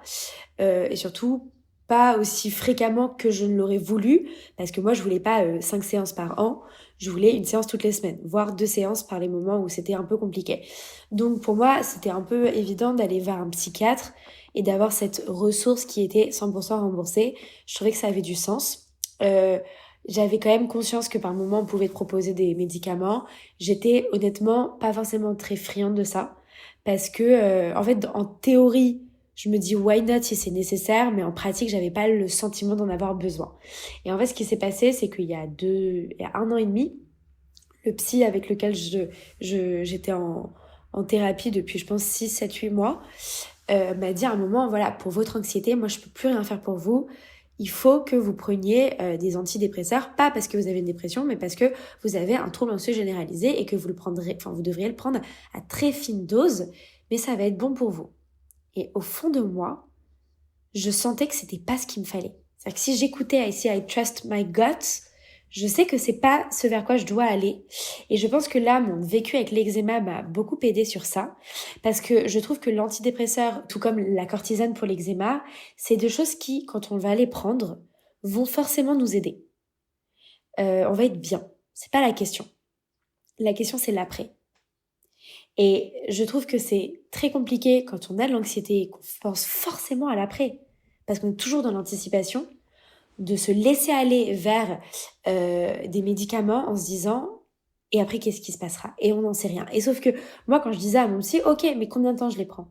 Speaker 1: Et surtout pas aussi fréquemment que je ne l'aurais voulu, parce que moi je voulais pas 5 séances par an, je voulais une séance toutes les semaines, voire 2 séances par les moments où c'était un peu compliqué. Donc pour moi c'était un peu évident d'aller vers un psychiatre et d'avoir cette ressource qui était 100% remboursée. Je trouvais que ça avait du sens. Euh, J'avais quand même conscience que par moment on pouvait te proposer des médicaments. J'étais honnêtement pas forcément très friande de ça parce que en fait en théorie je me dis why not si c'est nécessaire, mais en pratique, j'avais pas le sentiment d'en avoir besoin. Et en fait, ce qui s'est passé, c'est il y a 1 an et demi, le psy avec lequel j'étais en thérapie depuis, je pense, 6, 7, 8 mois, m'a dit à un moment, voilà, pour votre anxiété, moi, je peux plus rien faire pour vous. Il faut que vous preniez des antidépresseurs, pas parce que vous avez une dépression, mais parce que vous avez un trouble anxieux généralisé et que vous le prendrez, enfin, vous devriez le prendre à très fine dose, mais ça va être bon pour vous. Et au fond de moi, je sentais que c'était pas ce qu'il me fallait. C'est-à-dire que si j'écoutais I trust my gut, je sais que c'est pas ce vers quoi je dois aller. Et je pense que là, mon vécu avec l'eczéma m'a beaucoup aidé sur ça. Parce que je trouve que l'antidépresseur, tout comme la cortisone pour l'eczéma, c'est deux choses qui, quand on va les prendre, vont forcément nous aider. On va être bien. C'est pas la question. La question, c'est l'après. Et je trouve que c'est très compliqué quand on a de l'anxiété et qu'on pense forcément à l'après, parce qu'on est toujours dans l'anticipation, de se laisser aller vers des médicaments en se disant et après qu'est-ce qui se passera? Et on n'en sait rien. Et sauf que moi quand je disais à mon psy, ok, mais combien de temps je les prends?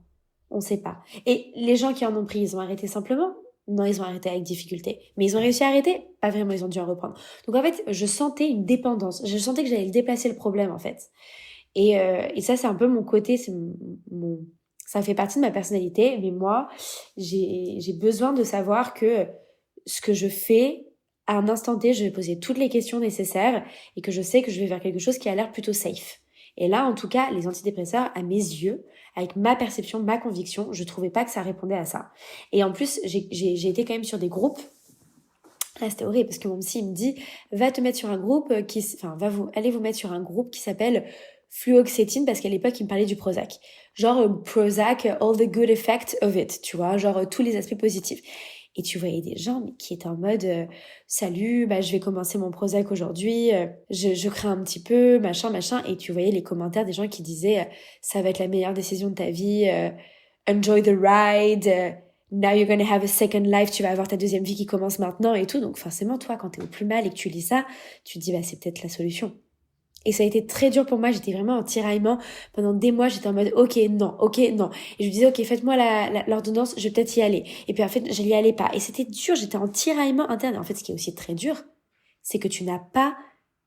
Speaker 1: On sait pas. Et les gens qui en ont pris, ils ont arrêté simplement? Non, ils ont arrêté avec difficulté. Mais ils ont réussi à arrêter? Pas vraiment, ils ont dû en reprendre. Donc en fait, je sentais une dépendance. Je sentais que j'allais déplacer le problème en fait. Et ça, c'est un peu mon côté, ça fait partie de ma personnalité, mais moi, j'ai besoin de savoir que ce que je fais à un instant T, je vais poser toutes les questions nécessaires et que je sais que je vais vers quelque chose qui a l'air plutôt safe. Et là, en tout cas, les antidépresseurs, à mes yeux, avec ma perception, ma conviction, je trouvais pas que ça répondait à ça. Et en plus, j'ai été quand même sur des groupes. Là, c'était horrible parce que mon psy il me dit, va te mettre sur un groupe allez vous mettre sur un groupe qui s'appelle fluoxétine, parce qu'à l'époque, il me parlait du Prozac. Genre, Prozac, all the good effects of it, tu vois, genre, tous les aspects positifs. Et tu voyais des gens qui étaient en mode salut, je vais commencer mon Prozac aujourd'hui, je crains un petit peu, machin. Et tu voyais les commentaires des gens qui disaient ça va être la meilleure décision de ta vie, enjoy the ride, now you're gonna have a second life, tu vas avoir ta deuxième vie qui commence maintenant et tout. Donc forcément, toi, quand t'es au plus mal et que tu lis ça, tu te dis c'est peut-être la solution. Et ça a été très dur pour moi, j'étais vraiment en tiraillement. Pendant des mois, j'étais en mode ok, non. Et je me disais ok, faites-moi l'ordonnance, je vais peut-être y aller. Et puis en fait, je n'y allais pas. Et c'était dur, j'étais en tiraillement interne. Et en fait, ce qui est aussi très dur, c'est que tu n'as pas...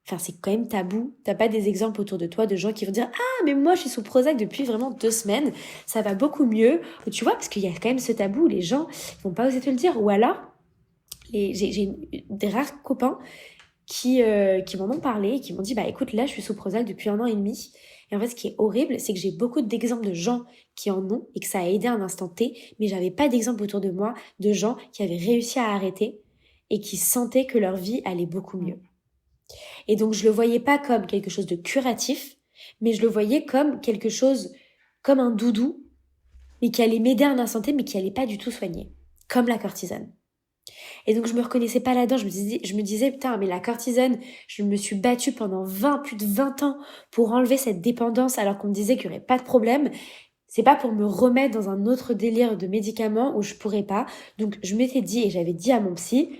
Speaker 1: Enfin, c'est quand même tabou. T'as pas des exemples autour de toi de gens qui vont dire ah, mais moi, je suis sous Prozac depuis vraiment 2 semaines. Ça va beaucoup mieux. Tu vois, parce qu'il y a quand même ce tabou. Les gens vont pas oser te le dire. Ou alors, j'ai des rares copains qui m'en ont parlé, qui m'ont dit écoute, là je suis sous Prozac depuis 1 an et demi, et en fait ce qui est horrible c'est que j'ai beaucoup d'exemples de gens qui en ont et que ça a aidé à un instant T, mais j'avais pas d'exemple autour de moi de gens qui avaient réussi à arrêter et qui sentaient que leur vie allait beaucoup mieux. Et donc je le voyais pas comme quelque chose de curatif, mais je le voyais comme quelque chose, comme un doudou, mais qui allait m'aider à un instant T, mais qui allait pas du tout soigner, comme la cortisone. Et donc, je me reconnaissais pas là-dedans. Je me disais, putain, mais la cortisone, je me suis battue pendant plus de 20 ans pour enlever cette dépendance alors qu'on me disait qu'il y aurait pas de problème. C'est pas pour me remettre dans un autre délire de médicaments où je pourrais pas. Donc, je m'étais dit et j'avais dit à mon psy,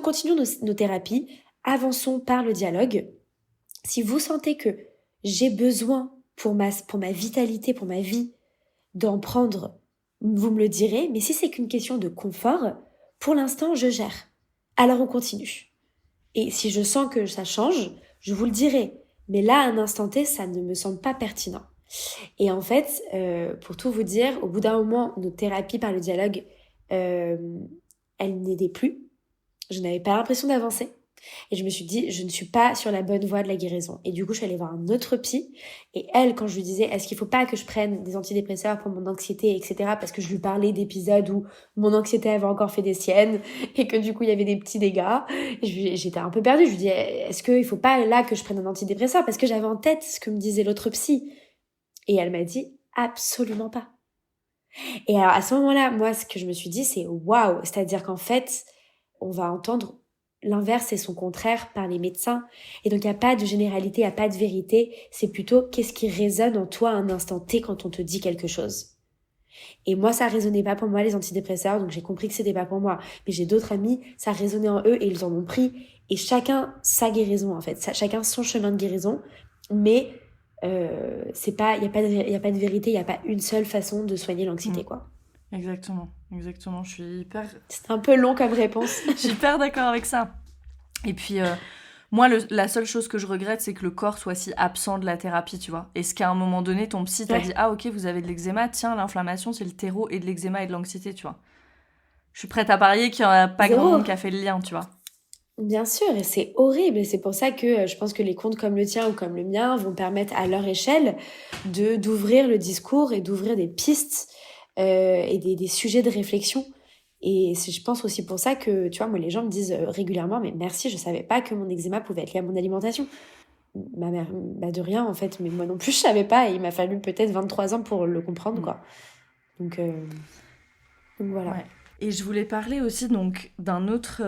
Speaker 1: continuons nos thérapies, avançons par le dialogue. Si vous sentez que j'ai besoin pour ma vitalité, pour ma vie, d'en prendre, vous me le direz. Mais si c'est qu'une question de confort, pour l'instant, je gère. Alors on continue. Et si je sens que ça change, je vous le dirai. Mais là, à un instant T, ça ne me semble pas pertinent. Et en fait, pour tout vous dire, au bout d'un moment, nos thérapies par le dialogue, elles n'aidaient plus. Je n'avais pas l'impression d'avancer. Et je me suis dit, je ne suis pas sur la bonne voie de la guérison. Et du coup, je suis allée voir un autre psy. Et elle, quand je lui disais, est-ce qu'il faut pas que je prenne des antidépresseurs pour mon anxiété, etc., parce que je lui parlais d'épisodes où mon anxiété avait encore fait des siennes, et que du coup, il y avait des petits dégâts, j'étais un peu perdue. Je lui dis, est-ce qu'il faut pas là que je prenne un antidépresseur? Parce que j'avais en tête ce que me disait l'autre psy. Et elle m'a dit, absolument pas. Et alors, à ce moment-là, moi, ce que je me suis dit, c'est waouh! C'est-à-dire qu'en fait, on va entendre l'inverse et son contraire par les médecins. Et donc, il n'y a pas de généralité, il n'y a pas de vérité. C'est plutôt qu'est-ce qui résonne en toi à un instant T quand on te dit quelque chose. Et moi, ça résonnait pas pour moi, les antidépresseurs, donc j'ai compris que c'était pas pour moi. Mais j'ai d'autres amis, ça résonnait en eux et ils en ont pris. Et chacun sa guérison, en fait. Chacun son chemin de guérison. Mais c'est pas, il y a pas de vérité, il n'y a pas une seule façon de soigner l'anxiété, quoi.
Speaker 2: Exactement. Je suis hyper...
Speaker 1: C'est un peu long comme réponse.
Speaker 2: Je suis hyper d'accord avec ça. Et puis, moi, la seule chose que je regrette, c'est que le corps soit si absent de la thérapie, tu vois. Est-ce qu'à un moment donné, ton psy t'a dit « Ah, ok, vous avez de l'eczéma, tiens, l'inflammation, c'est le terreau et de l'eczéma et de l'anxiété, tu vois. » Je suis prête à parier qu'il n'y en a pas grand monde qui a fait le lien, tu vois.
Speaker 1: Bien sûr, et c'est horrible. Et c'est pour ça que je pense que les comptes comme le tien ou comme le mien vont permettre à leur échelle d'ouvrir le discours et d'ouvrir des pistes et des sujets de réflexion. Et c'est, je pense aussi pour ça que, tu vois, moi, les gens me disent régulièrement, mais merci, je savais pas que mon eczéma pouvait être lié à mon alimentation. Ma mère, de rien, en fait, mais moi non plus, je savais pas, et il m'a fallu peut-être 23 ans pour le comprendre, quoi. Donc voilà.
Speaker 2: Ouais. Et je voulais parler aussi donc d'un autre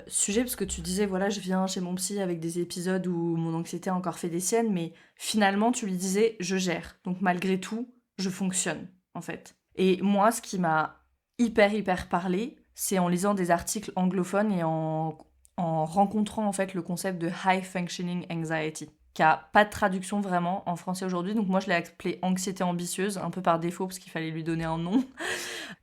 Speaker 2: sujet, parce que tu disais, voilà, je viens chez mon psy avec des épisodes où mon anxiété a encore fait des siennes, mais finalement, tu lui disais, je gère. Donc malgré tout, je fonctionne, en fait. Et moi, ce qui m'a hyper parlé, c'est en lisant des articles anglophones et en rencontrant en fait le concept de High Functioning Anxiety, qui a pas de traduction vraiment en français aujourd'hui, donc moi je l'ai appelé anxiété ambitieuse, un peu par défaut parce qu'il fallait lui donner un nom.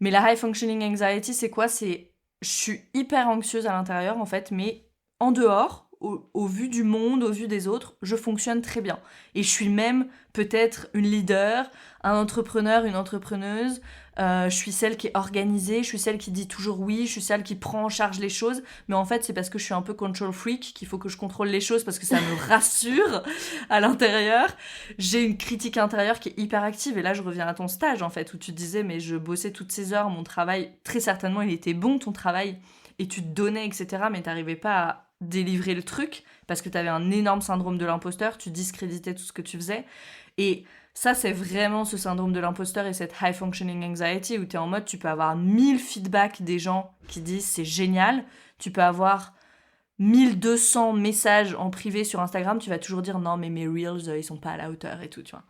Speaker 2: Mais la High Functioning Anxiety, c'est quoi? C'est je suis hyper anxieuse à l'intérieur en fait, mais en dehors, au vu du monde, au vu des autres, je fonctionne très bien. Et je suis même peut-être une leader, un entrepreneur, une entrepreneuse. Je suis celle qui est organisée, je suis celle qui dit toujours oui, je suis celle qui prend en charge les choses. Mais en fait, c'est parce que je suis un peu control freak qu'il faut que je contrôle les choses parce que ça me rassure à l'intérieur. J'ai une critique intérieure qui est hyper active. Et là, je reviens à ton stage, en fait, où tu disais, mais je bossais toutes ces heures, mon travail, très certainement, il était bon, ton travail, et tu te donnais, etc. Mais t'arrivais pas à délivrer le truc parce que t'avais un énorme syndrome de l'imposteur, tu discréditais tout ce que tu faisais. Et ça, c'est vraiment ce syndrome de l'imposteur et cette high functioning anxiety où t'es en mode, tu peux avoir 1000 feedbacks des gens qui disent c'est génial, tu peux avoir 1200 messages en privé sur Instagram, tu vas toujours dire non mais mes reels ils sont pas à la hauteur et tout, tu vois.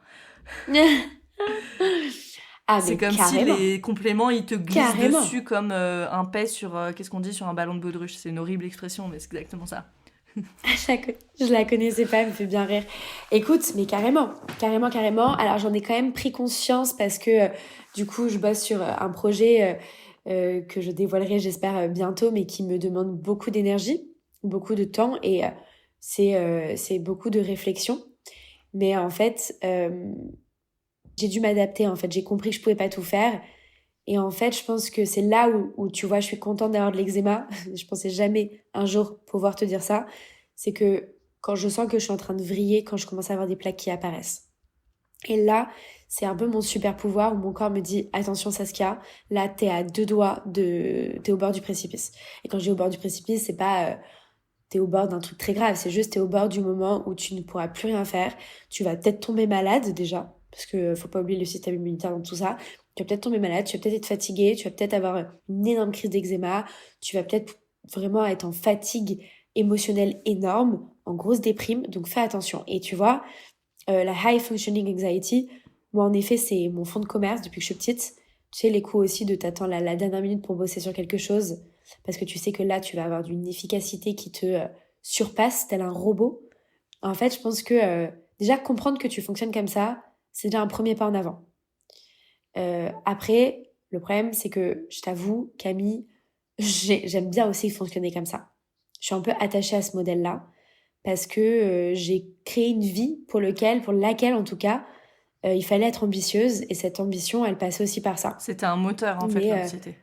Speaker 1: Ah,
Speaker 2: C'est
Speaker 1: mais
Speaker 2: comme
Speaker 1: carrément.
Speaker 2: si les compléments ils te glissent
Speaker 1: Carrément.
Speaker 2: dessus comme un paix sur qu'est-ce qu'on dit sur un ballon de baudruche. C'est une horrible expression mais c'est exactement ça.
Speaker 1: Je la connaissais pas, elle me fait bien rire. Écoute, mais carrément, carrément, carrément. Alors j'en ai quand même pris conscience parce que du coup je bosse sur un projet que je dévoilerai j'espère bientôt, mais qui me demande beaucoup d'énergie, beaucoup de temps et c'est beaucoup de réflexion. Mais en fait, j'ai dû m'adapter. En fait, j'ai compris que je pouvais pas tout faire. Et en fait, je pense que c'est là où tu vois, je suis contente d'avoir de l'eczéma. Je pensais jamais un jour pouvoir te dire ça. C'est que quand je sens que je suis en train de vriller, quand je commence à avoir des plaques qui apparaissent. Et là, c'est un peu mon super pouvoir où mon corps me dit attention Saskia, là t'es à deux doigts t'es au bord du précipice. Et quand je dis au bord du précipice, c'est pas t'es au bord d'un truc très grave, c'est juste t'es au bord du moment où tu ne pourras plus rien faire. Tu vas peut-être tomber malade déjà, parce que faut pas oublier le système immunitaire dans tout ça. Tu vas peut-être tomber malade, tu vas peut-être être fatigué, tu vas peut-être avoir une énorme crise d'eczéma, tu vas peut-être vraiment être en fatigue émotionnelle énorme, en grosse déprime, donc fais attention. Et tu vois, la high functioning anxiety, moi en effet c'est mon fond de commerce depuis que je suis petite. Tu sais les coups aussi de t'attendre la dernière minute pour bosser sur quelque chose parce que tu sais que là tu vas avoir une efficacité qui te surpasse tel un robot. En fait je pense que déjà comprendre que tu fonctionnes comme ça c'est déjà un premier pas en avant. Après le problème c'est que je t'avoue Camille j'aime bien aussi fonctionner comme ça. Je suis un peu attachée à ce modèle-là parce que j'ai créé une vie pour laquelle en tout cas, il fallait être ambitieuse et cette ambition, elle passait aussi par ça.
Speaker 2: C'était un moteur en fait
Speaker 1: Mais
Speaker 2: l'anxiété.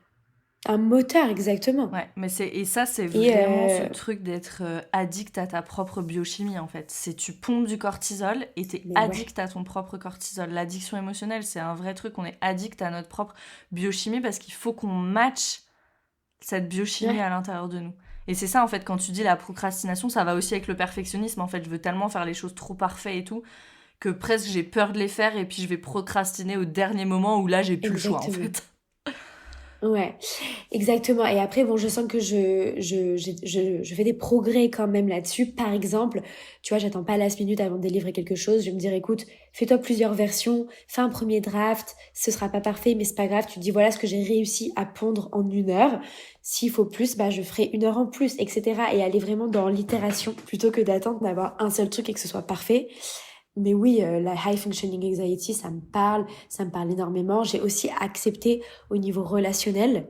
Speaker 1: un moteur exactement.
Speaker 2: Ouais, mais et ça c'est
Speaker 1: Et
Speaker 2: vraiment ce truc d'être addict à ta propre biochimie en fait. C'est tu pompes du cortisol et t'es
Speaker 1: mais ouais,
Speaker 2: addict à ton propre cortisol. L'addiction émotionnelle, c'est un vrai truc, on est addict à notre propre biochimie parce qu'il faut qu'on matche cette biochimie
Speaker 1: ouais,
Speaker 2: à l'intérieur de nous. Et c'est ça en fait quand tu dis la procrastination, ça va aussi avec le perfectionnisme en fait, je veux tellement faire les choses trop parfaites et tout que presque j'ai peur de les faire et puis je vais procrastiner au dernier moment où là j'ai plus le choix en
Speaker 1: exactement.
Speaker 2: fait.
Speaker 1: Ouais, exactement. Et après, bon, je sens que je fais des progrès quand même là-dessus. Par exemple, tu vois, j'attends pas la last minute avant de délivrer quelque chose. Je vais me dire, écoute, fais-toi plusieurs versions, fais un premier draft. Ce sera pas parfait, mais c'est pas grave. Tu te dis, voilà ce que j'ai réussi à pondre en 1 heure. S'il faut plus, bah, je ferai 1 heure en plus, etc. Et aller vraiment dans l'itération plutôt que d'attendre d'avoir un seul truc et que ce soit parfait. Mais oui, la high functioning anxiety, ça me parle énormément. J'ai aussi accepté au niveau relationnel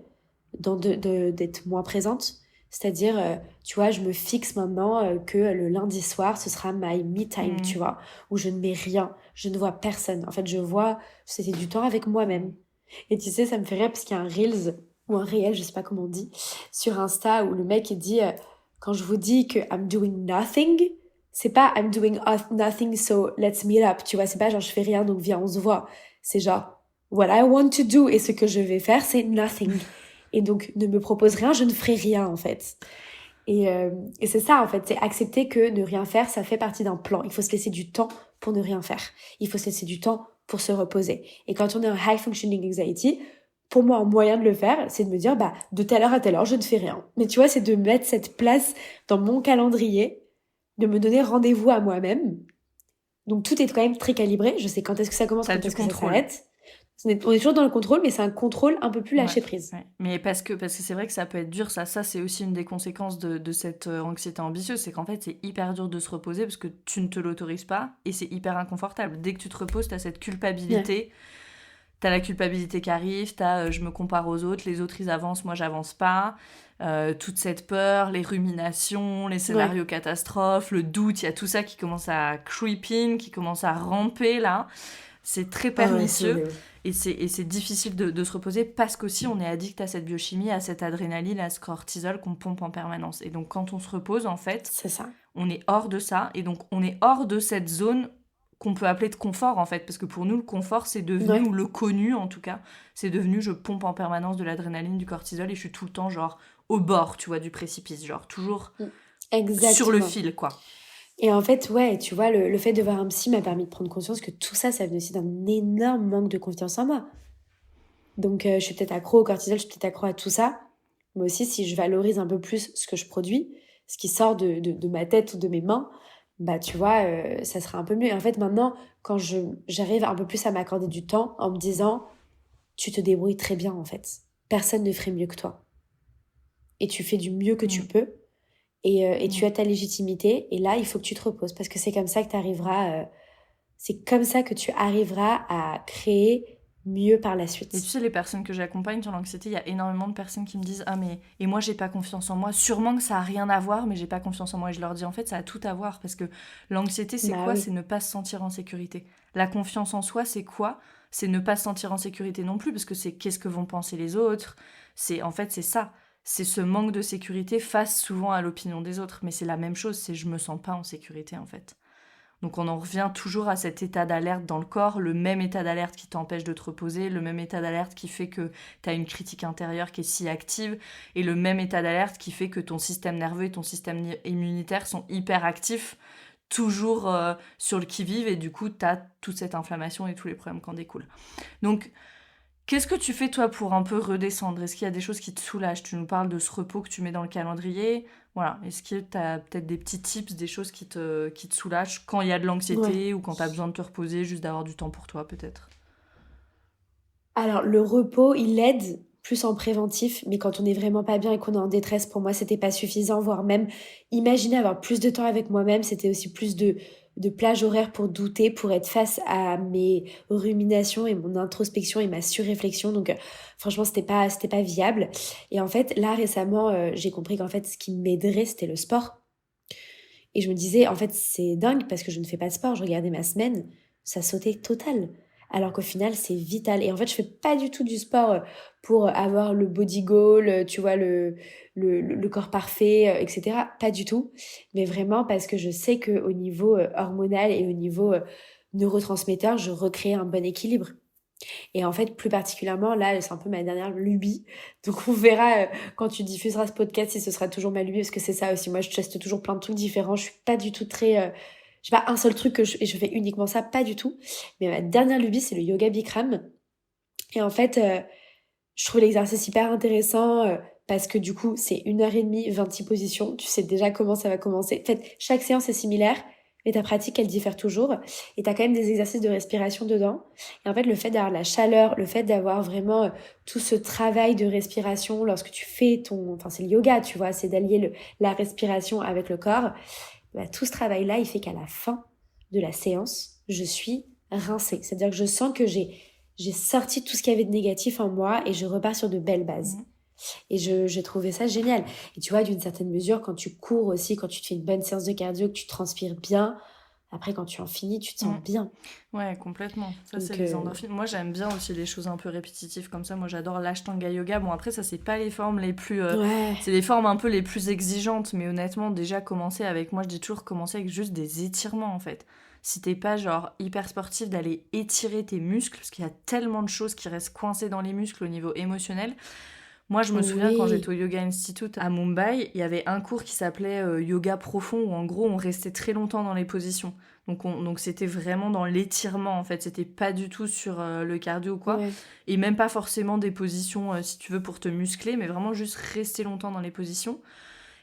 Speaker 1: d'être moins présente. C'est-à-dire, tu vois, je me fixe maintenant que le lundi soir, ce sera my me time, tu
Speaker 2: Mm.
Speaker 1: vois, où je ne mets rien, je ne vois personne. En fait, c'était du temps avec moi-même. Et tu sais, ça me fait rire parce qu'il y a un Reels ou un réel, je sais pas comment on dit, sur Insta où le mec il dit quand je vous dis que I'm doing nothing, c'est pas I'm doing nothing so let's meet up, tu vois, c'est pas genre je fais rien donc viens on se voit. C'est genre what I want to do et ce que je vais faire c'est nothing. Et donc ne me propose rien, je ne ferai rien en fait. Et c'est ça en fait, c'est accepter que ne rien faire, ça fait partie d'un plan. Il faut se laisser du temps pour ne rien faire. Il faut se laisser du temps pour se reposer. Et quand on est en high functioning anxiety, pour moi, un moyen de le faire, c'est de me dire, bah, de telle heure à telle heure, je ne fais rien. Mais tu vois, c'est de mettre cette place dans mon calendrier, de me donner rendez-vous à moi-même. Donc tout est quand même très calibré. Je sais quand est-ce que ça commence,
Speaker 2: T'as
Speaker 1: quand
Speaker 2: du
Speaker 1: est-ce que ça
Speaker 2: contrôle.
Speaker 1: s'arrête. On est toujours dans le contrôle, mais c'est un contrôle un peu plus
Speaker 2: Ouais,
Speaker 1: lâché prise.
Speaker 2: ouais. Mais parce que c'est vrai que ça peut être dur, ça c'est aussi une des conséquences de cette anxiété ambitieuse, c'est qu'en fait c'est hyper dur de se reposer parce que tu ne te l'autorises pas et c'est hyper inconfortable. Dès que tu te reposes, t'as cette
Speaker 1: Ouais.
Speaker 2: culpabilité, t'as la culpabilité qui arrive, je me compare aux autres, les autres ils avancent, moi j'avance pas. Toute cette peur, les ruminations, les scénarios catastrophes, le doute, il y a tout ça qui commence à creep in, qui commence à ramper là. C'est très pernicieux et c'est difficile de se reposer parce qu'aussi on est addict à cette biochimie, à cette adrénaline, à ce cortisol qu'on pompe en permanence. Et donc quand on se repose, en fait,
Speaker 1: c'est ça.
Speaker 2: On est hors de ça et donc on est hors de cette zone qu'on peut appeler de confort en fait, parce que pour nous le confort c'est devenu, ou le connu en tout cas, c'est devenu je pompe en permanence de l'adrénaline, du cortisol et je suis tout le temps genre au bord, tu vois, du précipice, genre toujours sur le fil, quoi.
Speaker 1: Et en fait, ouais, tu vois, le fait de voir un psy m'a permis de prendre conscience que tout ça, ça venait aussi d'un énorme manque de confiance en moi. Donc, je suis peut-être accro au cortisol, je suis peut-être accro à tout ça. Mais aussi, si je valorise un peu plus ce que je produis, ce qui sort de ma tête ou de mes mains, bah, tu vois, ça sera un peu mieux. Et en fait, maintenant, quand j'arrive un peu plus à m'accorder du temps en me disant, tu te débrouilles très bien, en fait. Personne ne ferait mieux que toi. Et tu fais du mieux que tu peux. Et tu as ta légitimité. Et là, il faut que tu te reposes. Parce que c'est comme ça que tu arriveras... c'est comme ça que tu arriveras à créer mieux par la suite.
Speaker 2: Et tu sais, les personnes que j'accompagne sur l'anxiété, il y a énormément de personnes qui me disent « Ah mais, et moi j'ai pas confiance en moi. Sûrement que ça a rien à voir, mais j'ai pas confiance en moi. » Et je leur dis en fait, ça a tout à voir. Parce que l'anxiété, c'est quoi ? C'est ne pas se sentir en sécurité. La confiance en soi, c'est quoi ? C'est ne pas se sentir en sécurité non plus, parce que c'est qu'est-ce que vont penser les autres. En fait, c'est ça. C'est ce manque de sécurité face souvent à l'opinion des autres. Mais c'est la même chose, c'est je me sens pas en sécurité en fait. Donc on en revient toujours à cet état d'alerte dans le corps, le même état d'alerte qui t'empêche de te reposer, le même état d'alerte qui fait que t'as une critique intérieure qui est si active, et le même état d'alerte qui fait que ton système nerveux et ton système immunitaire sont hyper actifs, toujours sur le qui-vive, et du coup t'as toute cette inflammation et tous les problèmes qui en découlent. Donc qu'est-ce que tu fais, toi, pour un peu redescendre ? Est-ce qu'il y a des choses qui te soulagent ? Tu nous parles de ce repos que tu mets dans le calendrier. Voilà. Est-ce que tu as peut-être des petits tips, des choses qui te soulagent quand il y a de l'anxiété ou quand tu as besoin de te reposer, juste d'avoir du temps pour toi, peut-être ?
Speaker 1: Alors, le repos, il aide plus en préventif, mais quand on est vraiment pas bien et qu'on est en détresse, pour moi, c'était pas suffisant, voire même imaginer avoir plus de temps avec moi-même, c'était aussi plus de plage horaire pour douter, pour être face à mes ruminations et mon introspection et ma surréflexion. Donc, franchement, c'était pas viable. Et en fait, là, récemment, j'ai compris qu'en fait, ce qui m'aiderait, c'était le sport. Et je me disais, en fait, c'est dingue parce que je ne fais pas de sport. Je regardais ma semaine, ça sautait total. Alors qu'au final, c'est vital. Et en fait, je fais pas du tout du sport pour avoir le body goal, tu vois, le corps parfait, etc. Pas du tout. Mais vraiment parce que je sais qu'au niveau hormonal et au niveau neurotransmetteur, je recrée un bon équilibre. Et en fait, plus particulièrement, là, c'est un peu ma dernière lubie. Donc, on verra quand tu diffuseras ce podcast si ce sera toujours ma lubie, parce que c'est ça aussi. Moi, je teste toujours plein de trucs différents. Je suis pas du tout très... j'ai pas un seul truc et je fais uniquement ça, pas du tout. Mais ma dernière lubie, c'est le yoga Bikram. Et en fait, je trouve l'exercice hyper intéressant parce que du coup, c'est 1h30, 26 positions. Tu sais déjà comment ça va commencer. En fait, chaque séance est similaire, mais ta pratique, elle diffère toujours. Et t'as quand même des exercices de respiration dedans. Et en fait, le fait d'avoir la chaleur, le fait d'avoir vraiment tout ce travail de respiration lorsque tu fais enfin, c'est le yoga, tu vois, c'est d'allier la respiration avec le corps. Bah, tout ce travail-là, il fait qu'à la fin de la séance, je suis rincée. C'est-à-dire que je sens que j'ai sorti tout ce qu'il y avait de négatif en moi et je repars sur de belles bases. Et j'ai trouvé ça génial. Et tu vois, d'une certaine mesure, quand tu cours aussi, quand tu te fais une bonne séance de cardio, que tu transpires bien, après, quand tu en finis, tu te sens bien.
Speaker 2: Ouais, complètement. Ça, donc, c'est les endorphines. Moi, j'aime bien aussi les choses un peu répétitives comme ça. Moi, j'adore l'Ashtanga Yoga. Bon, après, ça, c'est pas les formes les plus... C'est les formes un peu les plus exigeantes. Mais honnêtement, déjà, commencer avec... Moi, je dis toujours commencer avec juste des étirements, en fait. Si t'es pas, genre, hyper sportif, d'aller étirer tes muscles, parce qu'il y a tellement de choses qui restent coincées dans les muscles au niveau émotionnel. Moi, je me souviens quand j'étais au Yoga Institute à Mumbai, il y avait un cours qui s'appelait Yoga profond, où en gros, on restait très longtemps dans les positions. Donc c'était vraiment dans l'étirement, en fait. C'était pas du tout sur le cardio ou quoi. Ouais. Et même pas forcément des positions, si tu veux, pour te muscler, mais vraiment juste rester longtemps dans les positions.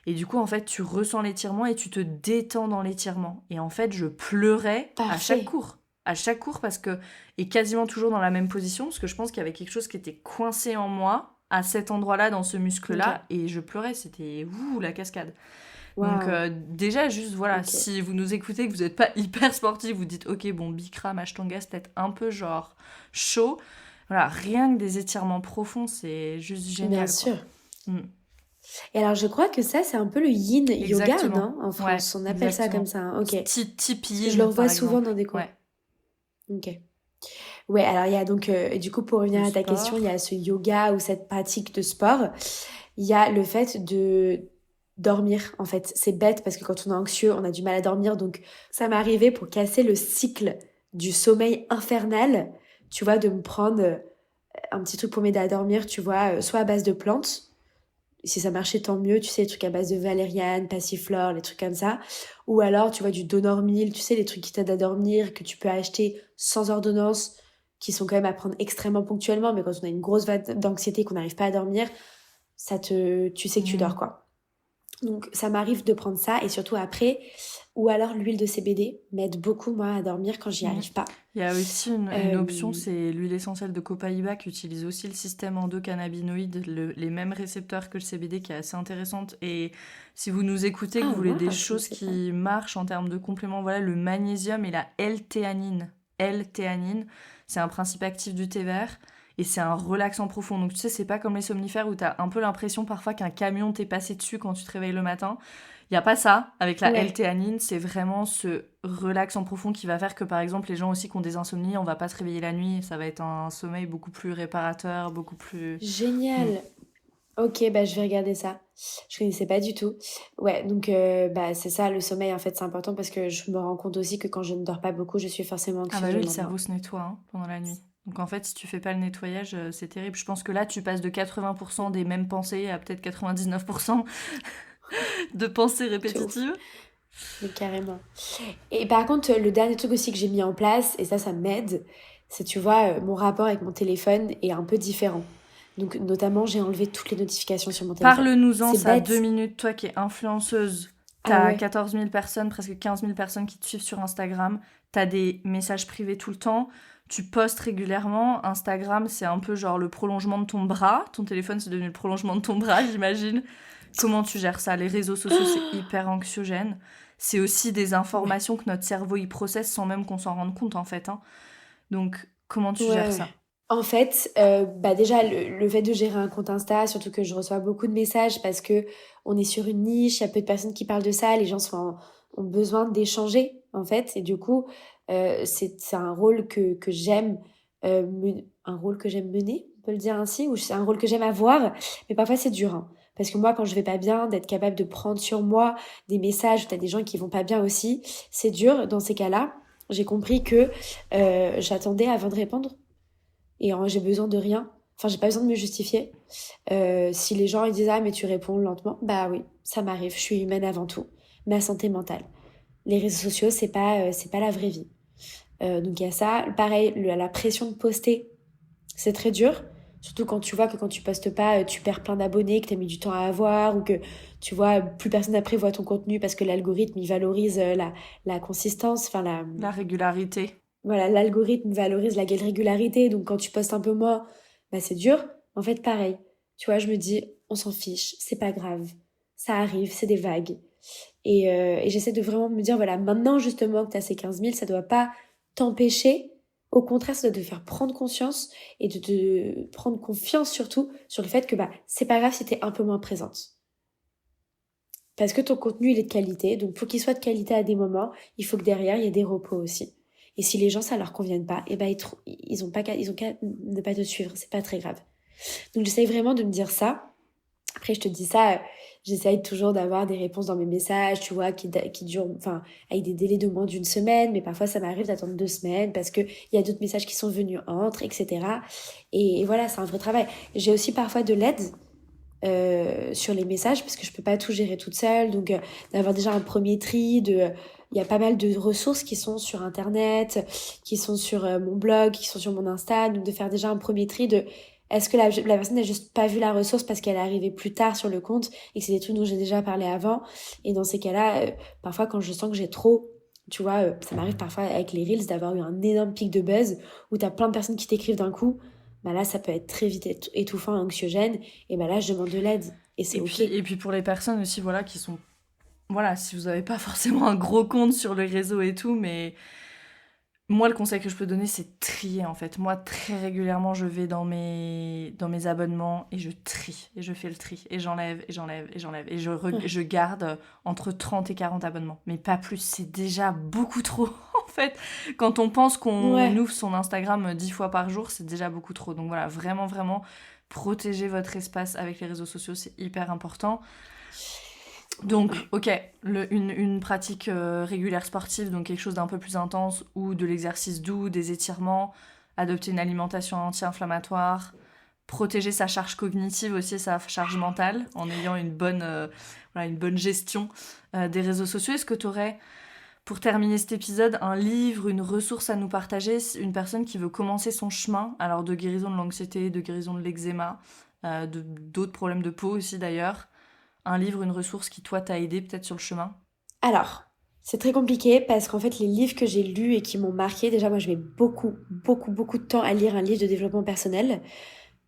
Speaker 2: Et du coup, en fait, tu ressens l'étirement et tu te détends dans l'étirement. Et en fait, je pleurais à chaque cours. À chaque cours, parce que... Et quasiment toujours dans la même position, parce que je pense qu'il y avait quelque chose qui était coincé en moi, à cet endroit-là, dans ce muscle-là, et je pleurais, c'était la cascade. Wow. Donc déjà, juste voilà, si vous nous écoutez, que vous n'êtes pas hyper sportif, vous dites, ok, bon, Bikram, Ashtanga, c'est peut-être un peu genre chaud, Voilà, rien que des étirements profonds, c'est juste
Speaker 1: Bien
Speaker 2: génial, quoi.
Speaker 1: sûr. Et alors, je crois que ça, c'est un peu le yin yoga,
Speaker 2: Exactement.
Speaker 1: non? En
Speaker 2: Ouais,
Speaker 1: France, on appelle ça comme
Speaker 2: exactement.
Speaker 1: ça, hein. Ok.
Speaker 2: Type
Speaker 1: Parce que je le
Speaker 2: yin,
Speaker 1: revois
Speaker 2: par
Speaker 1: souvent
Speaker 2: exemple.
Speaker 1: dans des cours.
Speaker 2: Ouais.
Speaker 1: Ok. Ouais, alors il y a donc, du coup, pour revenir
Speaker 2: Le
Speaker 1: à ta question, il y a
Speaker 2: sport.
Speaker 1: ce yoga ou cette pratique de sport. Il y a le fait de dormir, en fait. C'est bête parce que quand on est anxieux, on a du mal à dormir. Donc, ça m'est arrivé pour casser le cycle du sommeil infernal, tu vois, de me prendre un petit truc pour m'aider à dormir, tu vois, soit à base de plantes. Si ça marchait, tant mieux. Tu sais, les trucs à base de valériane, passiflore, les trucs comme ça. Ou alors, tu vois, du Donormil, tu sais, les trucs qui t'aident à dormir, que tu peux acheter sans ordonnance, qui sont quand même à prendre extrêmement ponctuellement. Mais quand on a une grosse vague d'anxiété, qu'on n'arrive pas à dormir, tu sais que tu dors,
Speaker 2: Mm.
Speaker 1: quoi. Donc, ça m'arrive de prendre ça, et surtout après. Ou alors, l'huile de CBD m'aide beaucoup, moi, à dormir quand j'y
Speaker 2: Mm.
Speaker 1: arrive pas.
Speaker 2: Il y a aussi une option,
Speaker 1: Euh,
Speaker 2: c'est l'huile essentielle de copaïba qui utilise aussi le système endocannabinoïde, les mêmes récepteurs que le CBD, qui est assez intéressante. Et si vous nous écoutez, que
Speaker 1: Ah,
Speaker 2: vous voulez des
Speaker 1: waouh, je ne
Speaker 2: choses
Speaker 1: sais pas.
Speaker 2: qui marchent en termes de compléments, voilà, le magnésium et la L-théanine. L-théanine, c'est un principe actif du thé vert et c'est un relaxant profond. Donc tu sais, c'est pas comme les somnifères où t'as un peu l'impression parfois qu'un camion t'est passé dessus quand tu te réveilles le matin. Il n'y a pas ça avec la
Speaker 1: Ouais.
Speaker 2: L-théanine, c'est vraiment ce relaxant profond qui va faire que par exemple les gens aussi qui ont des insomnies, on va pas se réveiller la nuit, ça va être un sommeil beaucoup plus réparateur, beaucoup plus... Mm.
Speaker 1: Génial. Ok, bah je vais regarder ça. Je connaissais pas du tout. Ouais, donc bah c'est ça, le sommeil en fait c'est important parce que je me rends compte aussi que quand je ne dors pas beaucoup, je suis forcément
Speaker 2: Ah bah
Speaker 1: anxieuse
Speaker 2: oui,
Speaker 1: le
Speaker 2: le
Speaker 1: lendemain.
Speaker 2: cerveau se nettoie hein, pendant la nuit. Donc en fait, si tu fais pas le nettoyage, c'est terrible. Je pense que là, tu passes de 80% des mêmes pensées à peut-être 99% de pensées
Speaker 1: De ouf,
Speaker 2: répétitives.
Speaker 1: mais carrément. Et par contre, le dernier truc aussi que j'ai mis en place, et ça m'aide, c'est tu vois, mon rapport avec mon téléphone est un peu différent. Donc notamment, j'ai enlevé toutes les notifications sur mon téléphone.
Speaker 2: Parle-nous-en,
Speaker 1: C'est
Speaker 2: ça, deux
Speaker 1: bête.
Speaker 2: minutes. Toi qui es influenceuse,
Speaker 1: Ah
Speaker 2: t'as
Speaker 1: ouais.
Speaker 2: 14 000 personnes, presque 15 000 personnes qui te suivent sur Instagram. T'as des messages privés tout le temps. Tu postes régulièrement. Instagram, c'est un peu genre le prolongement de ton bras. Ton téléphone, c'est devenu le prolongement de ton bras, j'imagine. Comment tu gères ça? Les réseaux sociaux, c'est hyper anxiogène. C'est aussi des
Speaker 1: Ouais.
Speaker 2: informations que notre cerveau y processe sans même qu'on s'en rende compte, en fait, hein. Donc, comment tu
Speaker 1: Ouais,
Speaker 2: gères
Speaker 1: ouais.
Speaker 2: ça?
Speaker 1: En fait, bah déjà, le fait de gérer un compte Insta, surtout que je reçois beaucoup de messages parce que on est sur une niche, il y a peu de personnes qui parlent de ça, les gens ont besoin d'échanger, en fait. Et du coup, c'est un rôle que j'aime, un rôle que j'aime mener, on peut le dire ainsi, ou c'est un rôle que j'aime avoir, mais parfois c'est dur, hein. Parce que moi, quand je vais pas bien, d'être capable de prendre sur moi des messages, t'as des gens qui vont pas bien aussi, c'est dur. Dans ces cas-là, j'ai compris que j'attendais avant de répondre et j'ai besoin de rien. Enfin, j'ai pas besoin de me justifier. Si les gens ils disent ah mais tu réponds lentement, bah oui, ça m'arrive. Je suis humaine avant tout. Ma santé mentale. Les réseaux sociaux c'est pas la vraie vie. Donc il y a ça. Pareil, la pression de poster, c'est très dur. Surtout quand tu vois que quand tu postes pas, tu perds plein d'abonnés que tu as mis du temps à avoir ou que tu vois plus personne après voit ton contenu parce que l'algorithme il valorise la consistance, enfin la
Speaker 2: La régularité.
Speaker 1: voilà, l'algorithme valorise la régularité, donc quand tu postes un peu moins, bah c'est dur. En fait, pareil. Tu vois, je me dis, on s'en fiche, c'est pas grave. Ça arrive, c'est des vagues. Et j'essaie de vraiment me dire, voilà, maintenant justement que tu as ces 15 000, ça doit pas t'empêcher. Au contraire, ça doit te faire prendre conscience et de te prendre confiance surtout sur le fait que bah c'est pas grave si t'es un peu moins présente. Parce que ton contenu, il est de qualité. Donc, pour qu'il soit de qualité à des moments, il faut que derrière, il y ait des repos aussi. Et si les gens, ça leur convienne pas, eh ben, ils ont qu'à ne pas te suivre. C'est pas très grave. Donc, j'essaye vraiment de me dire ça. Après, je te dis ça, j'essaye toujours d'avoir des réponses dans mes messages, tu vois, qui durent, enfin, avec des délais de moins d'une semaine. Mais parfois, ça m'arrive d'attendre 2 semaines parce que il y a d'autres messages qui sont venus entre, etc. Et voilà, c'est un vrai travail. J'ai aussi parfois de l'aide sur les messages parce que je peux pas tout gérer toute seule. Donc, d'avoir déjà un premier tri il y a pas mal de ressources qui sont sur Internet, qui sont sur mon blog, qui sont sur mon Insta. Donc, de faire déjà un premier tri de est-ce que la personne n'a juste pas vu la ressource parce qu'elle est arrivée plus tard sur le compte et que c'est des trucs dont j'ai déjà parlé avant. Et dans ces cas-là, parfois quand je sens que j'ai trop, tu vois, ça m'arrive parfois avec les Reels d'avoir eu un énorme pic de buzz où t'as plein de personnes qui t'écrivent d'un coup. Bah là, ça peut être très vite étouffant, anxiogène. Et ben là, je demande de l'aide. Et c'est OK.
Speaker 2: Et puis pour les personnes aussi, voilà, qui sont... Voilà, si vous n'avez pas forcément un gros compte sur le réseau et tout, mais Moi, le conseil que je peux donner, c'est trier, en fait. Moi, très régulièrement, je vais dans mes abonnements et je trie. Et je fais le tri. Et j'enlève, et j'enlève, et j'enlève. Et je garde entre 30 et 40 abonnements. Mais pas plus. C'est déjà beaucoup trop, en fait. Quand on pense qu'on ouvre son Instagram 10 fois par jour, c'est déjà beaucoup trop. Donc voilà, vraiment, vraiment, protégez votre espace avec les réseaux sociaux. C'est hyper important. Donc, ok, une pratique régulière sportive, donc quelque chose d'un peu plus intense, ou de l'exercice doux, des étirements, adopter une alimentation anti-inflammatoire, protéger sa charge cognitive aussi, sa charge mentale, en ayant une bonne gestion des réseaux sociaux. Est-ce que tu aurais, pour terminer cet épisode, un livre, une ressource à nous partager, une personne qui veut commencer son chemin, alors de guérison de l'anxiété, de guérison de l'eczéma, d'autres problèmes de peau aussi d'ailleurs, un livre, une ressource qui, toi, t'a aidé peut-être sur le chemin?
Speaker 1: Alors, c'est très compliqué parce qu'en fait, les livres que j'ai lus et qui m'ont marqué, déjà, moi, je mets beaucoup, beaucoup, beaucoup de temps à lire un livre de développement personnel.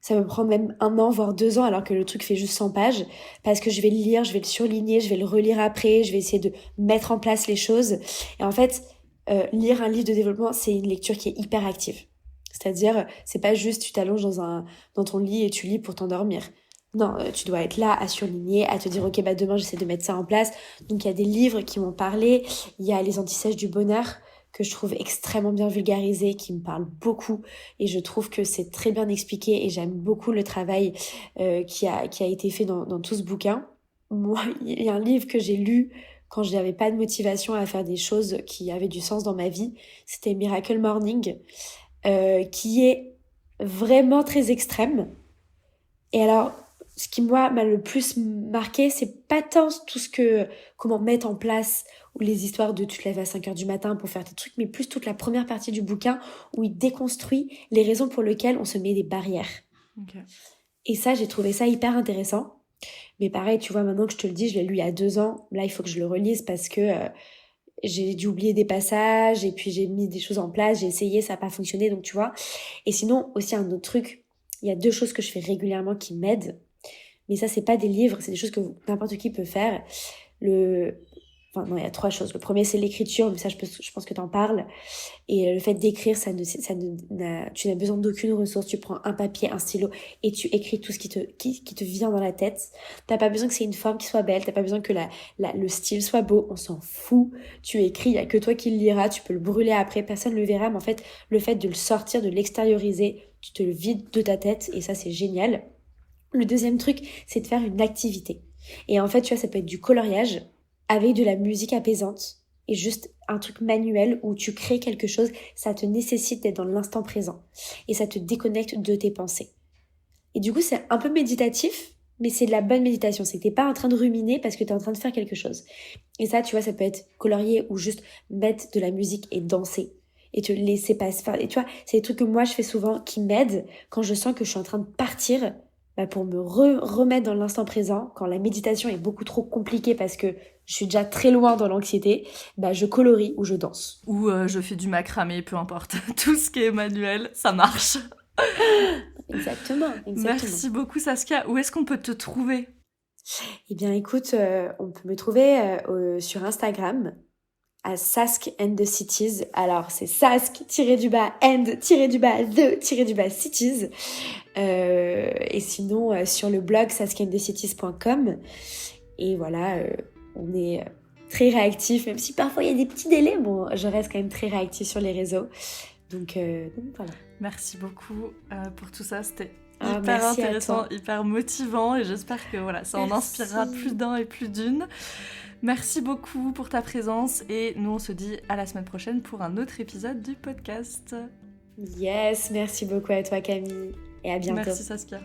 Speaker 1: Ça me prend même 1 an, voire 2 ans, alors que le truc fait juste 100 pages. Parce que je vais le lire, je vais le surligner, je vais le relire après, je vais essayer de mettre en place les choses. Et en fait, lire un livre de développement, c'est une lecture qui est hyper active. C'est-à-dire, c'est pas juste tu t'allonges dans ton lit et tu lis pour t'endormir. Non, tu dois être là à surligner, à te dire ok bah demain j'essaie de mettre ça en place. Donc il y a des livres qui m'ont parlé, il y a Les Antisèches du bonheur que je trouve extrêmement bien vulgarisé, qui me parle beaucoup et je trouve que c'est très bien expliqué et j'aime beaucoup le travail qui a été fait dans tout ce bouquin. Moi, il y a un livre que j'ai lu quand je n'avais pas de motivation à faire des choses qui avaient du sens dans ma vie, c'était Miracle Morning, qui est vraiment très extrême. Et alors, ce qui moi m'a le plus marqué, c'est pas tant comment mettre en place ou les histoires de tu te lèves à 5 heures du matin pour faire tes trucs, mais plus toute la première partie du bouquin où il déconstruit les raisons pour lesquelles on se met des barrières.
Speaker 2: Okay.
Speaker 1: Et ça, j'ai trouvé ça hyper intéressant. Mais pareil, tu vois, maintenant que je te le dis, je l'ai lu il y a 2 ans. Là, il faut que je le relise parce que j'ai dû oublier des passages et puis j'ai mis des choses en place, j'ai essayé, ça n'a pas fonctionné, donc tu vois. Et sinon, aussi un autre truc, il y a 2 choses que je fais régulièrement qui m'aident. Mais ça, c'est pas des livres, c'est des choses que n'importe qui peut faire. Enfin, non, il y a 3 choses. Le premier, c'est l'écriture, mais ça, je pense que t'en parles. Et le fait d'écrire, tu n'as besoin d'aucune ressource. Tu prends un papier, un stylo, et tu écris tout ce qui te vient dans la tête. T'as pas besoin que c'est une forme qui soit belle, t'as pas besoin que le style soit beau, on s'en fout. Tu écris, il y a que toi qui le liras, tu peux le brûler après, personne le verra, mais en fait, le fait de le sortir, de l'extérioriser, tu te le vides de ta tête, et ça, c'est génial. Le deuxième truc, c'est de faire une activité. Et en fait, tu vois, ça peut être du coloriage avec de la musique apaisante et juste un truc manuel où tu crées quelque chose. Ça te nécessite d'être dans l'instant présent et ça te déconnecte de tes pensées. Et du coup, c'est un peu méditatif, mais c'est de la bonne méditation. C'est que t'es pas en train de ruminer parce que t'es en train de faire quelque chose. Et ça, tu vois, ça peut être colorier ou juste mettre de la musique et danser et te laisser passer. Et tu vois, c'est des trucs que moi, je fais souvent qui m'aident quand je sens que je suis en train de partir pour me remettre dans l'instant présent. Quand la méditation est beaucoup trop compliquée parce que je suis déjà très loin dans l'anxiété, je colorie ou je danse.
Speaker 2: Ou je fais du macramé, peu importe. Tout ce qui est manuel, ça marche.
Speaker 1: Exactement.
Speaker 2: Merci beaucoup Saskia. Où est-ce qu'on peut te trouver ?
Speaker 1: Eh bien écoute, on peut me trouver sur Instagram à Sask and the Cities. Alors c'est Sask-and-the-cities. Et sinon sur le blog saskandthecities.com. Et voilà, on est très réactif, même si parfois il y a des petits délais. Bon, je reste quand même très réactive sur les réseaux. Donc voilà.
Speaker 2: Merci beaucoup pour tout ça. C'était
Speaker 1: hyper
Speaker 2: intéressant, hyper motivant. Et j'espère que ça en inspirera plus d'un et plus d'une. Merci beaucoup pour ta présence et nous on se dit à la semaine prochaine pour un autre épisode du podcast.
Speaker 1: Yes, merci beaucoup à toi Camille et à bientôt.
Speaker 2: Merci Saskia.